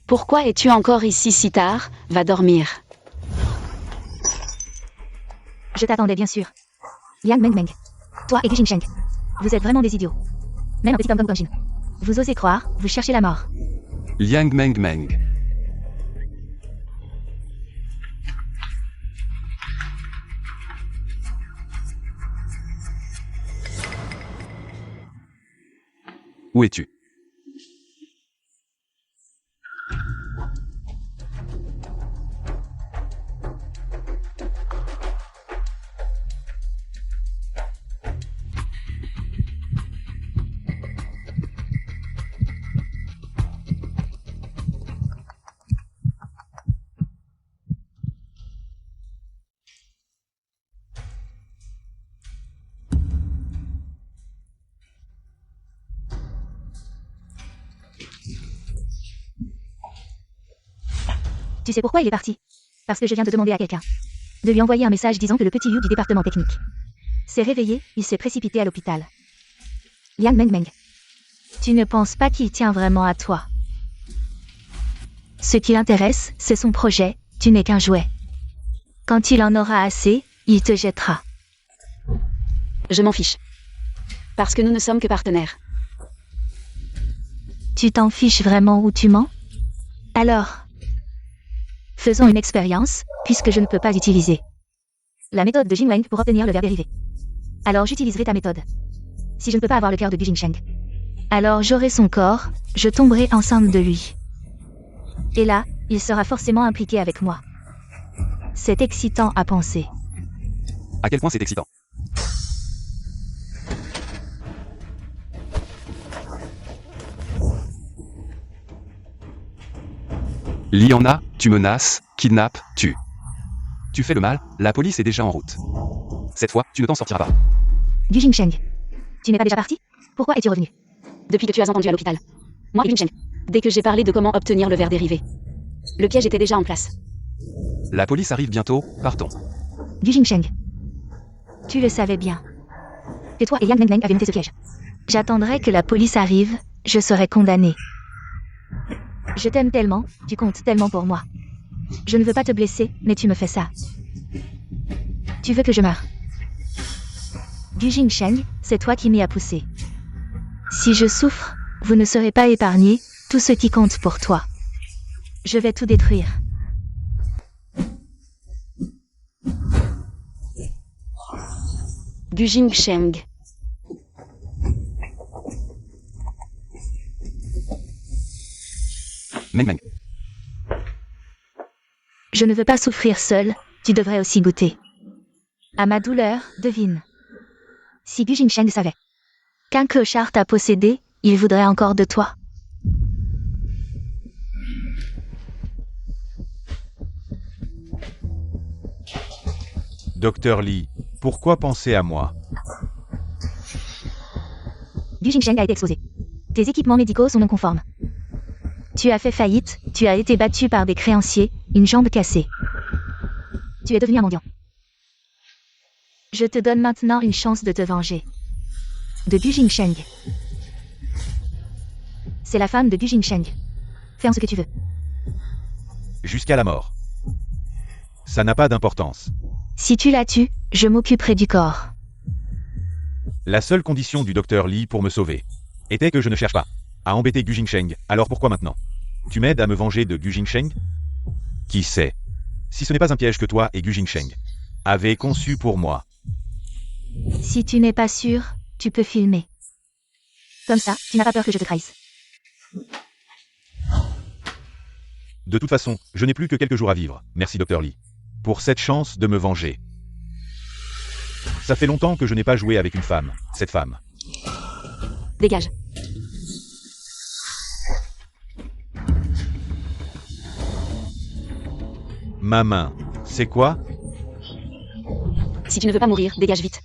Pourquoi es-tu encore ici si tard? Va dormir. Je t'attendais bien sûr. Yang Meng Meng. Toi et Gu Jingsheng. Vous êtes vraiment des idiots. Même un petit homme comme Kongjin. Vous osez croire, vous cherchez la mort. Liang Meng Meng. Où es-tu? Tu sais pourquoi il est parti? Parce que je viens de demander à quelqu'un de lui envoyer un message disant que le petit Yu du département technique s'est réveillé, il s'est précipité à l'hôpital. Liang Meng Meng. Tu ne penses pas qu'il tient vraiment à toi? Ce qui l'intéresse, c'est son projet, tu n'es qu'un jouet. Quand il en aura assez, il te jettera. Je m'en fiche. Parce que nous ne sommes que partenaires. Tu t'en fiches vraiment ou tu mens? Alors, faisons une expérience, puisque je ne peux pas utiliser la méthode de Jinweng pour obtenir le verbe dérivé. Alors j'utiliserai ta méthode. Si je ne peux pas avoir le cœur de Gu Jingsheng, alors j'aurai son corps, je tomberai enceinte de lui. Et là, il sera forcément impliqué avec moi. C'est excitant à penser. À quel point c'est excitant. Liana, tu menaces, kidnappes, tues. Tu fais le mal, la police est déjà en route. Cette fois, tu ne t'en sortiras pas. Du Jingsheng. Tu n'es pas déjà parti? Pourquoi es-tu revenu? Depuis que tu as entendu à l'hôpital. Moi, Yuncheng. Dès que j'ai parlé de comment obtenir le verre dérivé. Le piège était déjà en place. La police arrive bientôt, partons. Du Jingsheng. Tu le savais bien. Et toi et Yang Meng avez monté ce piège. J'attendrai que la police arrive, je serai condamné. Je t'aime tellement, tu comptes tellement pour moi. Je ne veux pas te blesser, mais tu me fais ça. Tu veux que je meure. Du Jingsheng, c'est toi qui m'y as poussé. Si je souffre, vous ne serez pas épargné, tout ce qui compte pour toi. Je vais tout détruire. Du Jingsheng. Meng Meng. Je ne veux pas souffrir seul, tu devrais aussi goûter. À ma douleur, devine. Si Gu Jingsheng savait qu'un clochard t'a possédé, il voudrait encore de toi. Docteur Lee, pourquoi penser à moi? Gu Jingsheng a été exposé. Tes équipements médicaux sont non conformes. Tu as fait faillite, tu as été battu par des créanciers, une jambe cassée. Tu es devenu un mendiant. Je te donne maintenant une chance de te venger. De Gu Jingsheng. C'est la femme de Gu Jingsheng. Fais en ce que tu veux. Jusqu'à la mort. Ça n'a pas d'importance. Si tu la tues, je m'occuperai du corps. La seule condition du docteur Lee pour me sauver était que je ne cherche pas à embêter Gu Jingsheng. Alors pourquoi maintenant? Tu m'aides à me venger de Gu Jingsheng? Qui sait? Si ce n'est pas un piège que toi et Gu Jingsheng avez conçu pour moi. Si tu n'es pas sûr, tu peux filmer. Comme ça, tu n'as pas peur que je te trahisse. De toute façon, je n'ai plus que quelques jours à vivre, merci Dr Lee, pour cette chance de me venger. Ça fait longtemps que je n'ai pas joué avec une femme, cette femme. Dégage. Ma main, c'est quoi? Si tu ne veux pas mourir, dégage vite.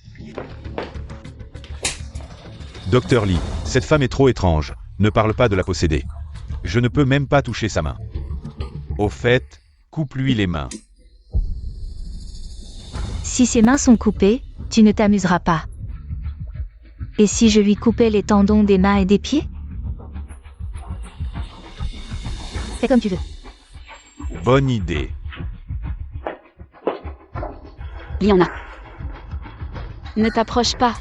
Dr Lee, cette femme est trop étrange, ne parle pas de la posséder. Je ne peux même pas toucher sa main. Au fait, coupe-lui les mains. Si ses mains sont coupées, tu ne t'amuseras pas. Et si je lui coupais les tendons des mains et des pieds? Fais comme tu veux. Bonne idée. Liana. Ne t'approche pas.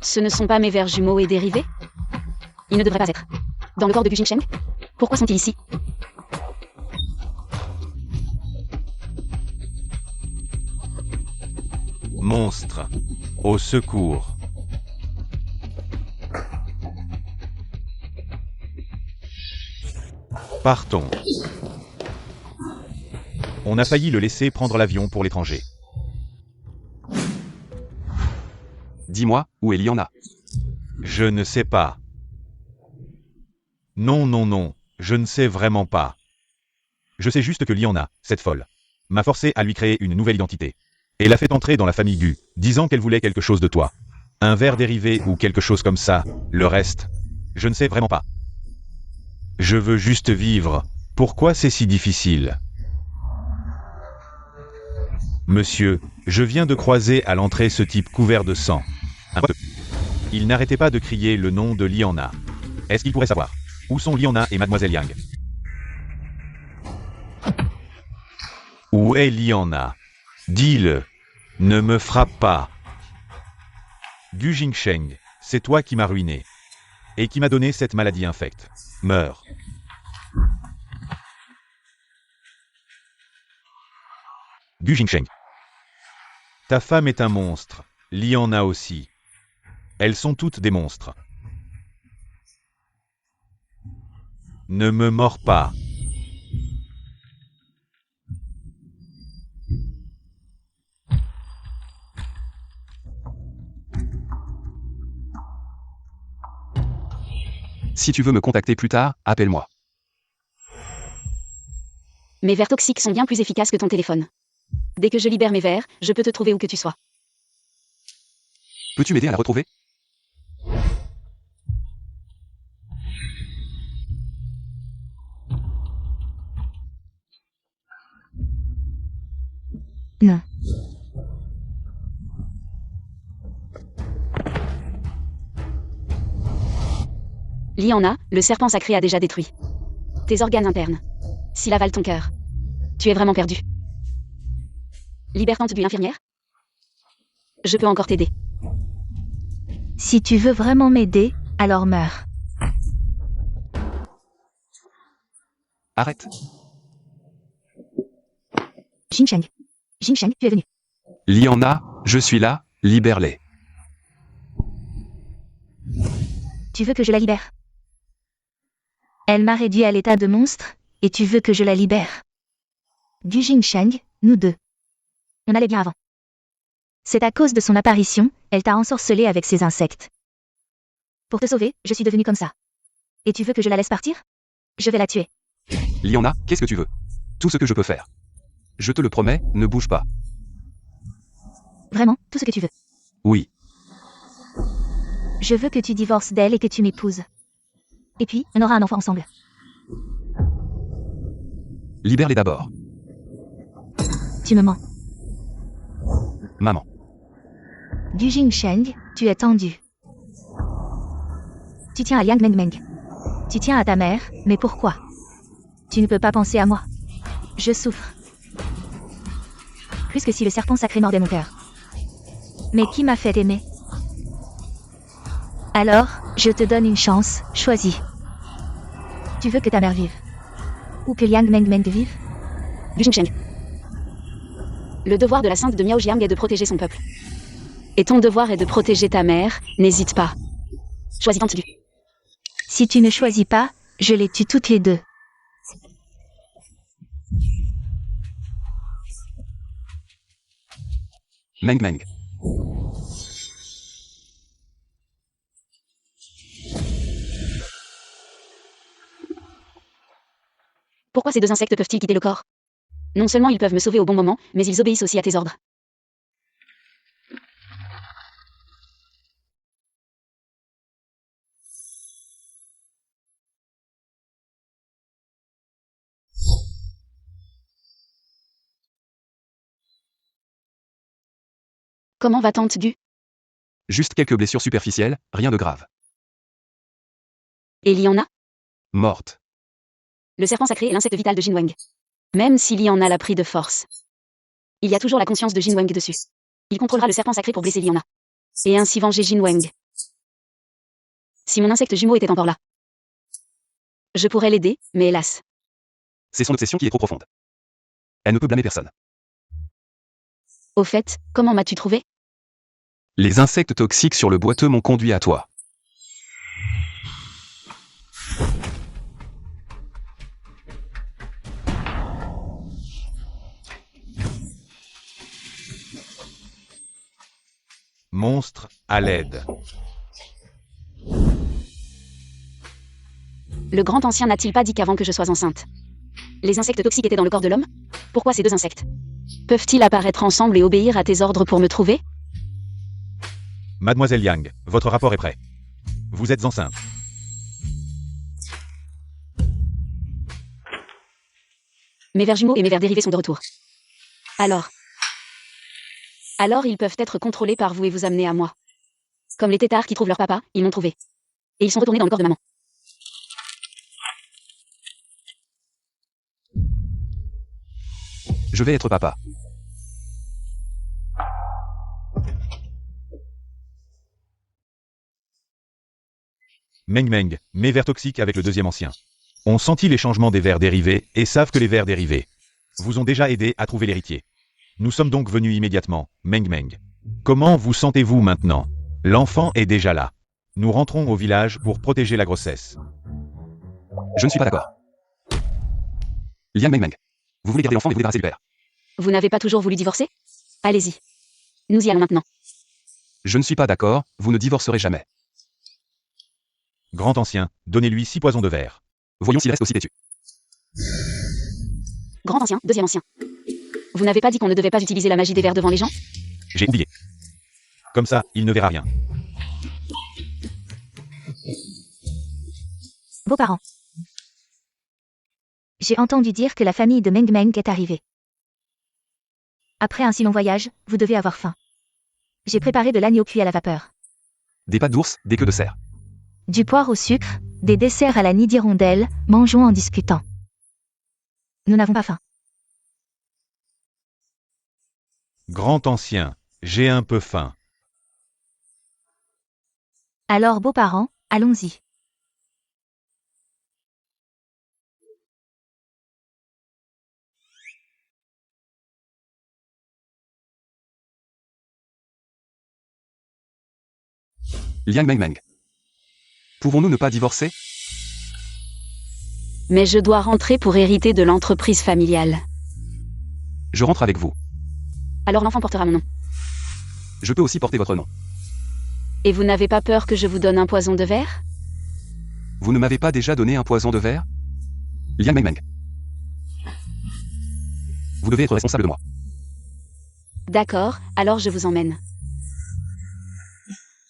Ce ne sont pas mes vers jumeaux et dérivés? Ils ne devraient pas être dans le corps de Gu Jingsheng? Pourquoi sont-ils ici? Monstre. Au secours. Partons. On a failli le laisser prendre l'avion pour l'étranger. Dis-moi, où est Liana? Je ne sais pas. Non, non, non, je ne sais vraiment pas. Je sais juste que Liana, cette folle, m'a forcé à lui créer une nouvelle identité. Et l'a fait entrer dans la famille Gu, disant qu'elle voulait quelque chose de toi. Un verre dérivé ou quelque chose comme ça, le reste, je ne sais vraiment pas. Je veux juste vivre. Pourquoi c'est si difficile? Monsieur, je viens de croiser à l'entrée ce type couvert de sang. Il n'arrêtait pas de crier le nom de Liana. Est-ce qu'il pourrait savoir où sont Liana et Mademoiselle Yang? Où est Liana? Dis-le. Ne me frappe pas. Gu Jingsheng, c'est toi qui m'as ruiné. Et qui m'a donné cette maladie infecte. Meurs. Gu Jingsheng. Ta femme est un monstre. Li en a aussi. Elles sont toutes des monstres. Ne me mords pas. Si tu veux me contacter plus tard, appelle-moi. Mes vers toxiques sont bien plus efficaces que ton téléphone. Dès que je libère mes vers, je peux te trouver où que tu sois. Peux-tu m'aider à la retrouver? Non. Liana, le serpent sacré a déjà détruit tes organes internes. S'il avale ton cœur, tu es vraiment perdu. Libère-tante de l'infirmière? Je peux encore t'aider. Si tu veux vraiment m'aider, alors meurs. Arrête. Jingsheng. Jingsheng, tu es venu. Liana, je suis là, libère-les. Tu veux que je la libère? Elle m'a réduit à l'état de monstre, et tu veux que je la libère. Gu Jingsheng, nous deux. On allait bien avant. C'est à cause de son apparition, elle t'a ensorcelé avec ses insectes. Pour te sauver, je suis devenue comme ça. Et tu veux que je la laisse partir? Je vais la tuer. Liana, qu'est-ce que tu veux? Tout ce que je peux faire. Je te le promets, ne bouge pas. Vraiment, tout ce que tu veux. Oui. Je veux que tu divorces d'elle et que tu m'épouses. Et puis, on aura un enfant ensemble. Libère-les d'abord. Tu me mens. Maman. Gu Jingsheng, tu es tendu. Tu tiens à Liang Mengmeng. Tu tiens à ta mère, mais pourquoi? Tu ne peux pas penser à moi. Je souffre. Plus que si le serpent sacré mordait mon cœur. Mais qui m'a fait aimer? Alors, je te donne une chance, choisis. Tu veux que ta mère vive? Ou que Liang Mengmeng vive? Gu Jingsheng. Le devoir de la sainte de Miaojiang est de protéger son peuple. Et ton devoir est de protéger ta mère, n'hésite pas. Choisis tante du. Si tu ne choisis pas, je les tue toutes les deux. Meng Meng. Pourquoi ces deux insectes peuvent-ils quitter le corps? Non seulement ils peuvent me sauver au bon moment, mais ils obéissent aussi à tes ordres. Comment va tante Gu? Juste quelques blessures superficielles, rien de grave. Et Liana? Morte. Le serpent sacré est l'insecte vital de Jinweng. Même si Liana l'a pris de force, il y a toujours la conscience de Jinweng dessus. Il contrôlera le serpent sacré pour blesser Liana. Et ainsi venger Jinweng. Si mon insecte jumeau était encore là, je pourrais l'aider, mais hélas. C'est son obsession qui est trop profonde. Elle ne peut blâmer personne. Au fait, comment m'as-tu trouvé? Les insectes toxiques sur le boiteux m'ont conduit à toi. Monstre, à l'aide. Le grand ancien n'a-t-il pas dit qu'avant que je sois enceinte, les insectes toxiques étaient dans le corps de l'homme? Pourquoi ces deux insectes peuvent-ils apparaître ensemble et obéir à tes ordres pour me trouver? Mademoiselle Yang, votre rapport est prêt. Vous êtes enceinte. Mes vers jumeaux et mes vers dérivés sont de retour. Alors ils peuvent être contrôlés par vous et vous amener à moi. Comme les têtards qui trouvent leur papa, ils m'ont trouvé. Et ils sont retournés dans le corps de maman. Je vais être papa. Meng Meng, mes vers toxiques avec le deuxième ancien. Ont senti les changements des vers dérivés et savent que les vers dérivés vous ont déjà aidé à trouver l'héritier. Nous sommes donc venus immédiatement, Meng Meng. Comment vous sentez-vous maintenant? L'enfant est déjà là. Nous rentrons au village pour protéger la grossesse. Je ne suis pas d'accord. Liang Meng Meng. Vous voulez garder l'enfant et vous débarrasser du père. Vous n'avez pas toujours voulu divorcer? Allez-y. Nous y allons maintenant. Je ne suis pas d'accord, vous ne divorcerez jamais. Grand ancien, donnez-lui 6 poisons de verre. Voyons s'il reste aussi têtu. Grand ancien, deuxième ancien. Vous n'avez pas dit qu'on ne devait pas utiliser la magie des vers devant les gens? J'ai oublié. Comme ça, il ne verra rien. Beaux-parents. J'ai entendu dire que la famille de Meng Meng est arrivée. Après un si long voyage, vous devez avoir faim. J'ai préparé de l'agneau cuit à la vapeur. Des pattes d'ours, des queues de cerf. Du poire au sucre, des desserts à la nid d'hirondelle, mangeons en discutant. Nous n'avons pas faim. Grand ancien, j'ai un peu faim. Alors beaux-parents, allons-y. Liang Meng Meng. Pouvons-nous ne pas divorcer? Mais je dois rentrer pour hériter de l'entreprise familiale. Je rentre avec vous. Alors l'enfant portera mon nom. Je peux aussi porter votre nom. Et vous n'avez pas peur que je vous donne un poison de verre? Vous ne m'avez pas déjà donné un poison de verre? Liang Meng Meng. Vous devez être responsable de moi. D'accord, alors je vous emmène.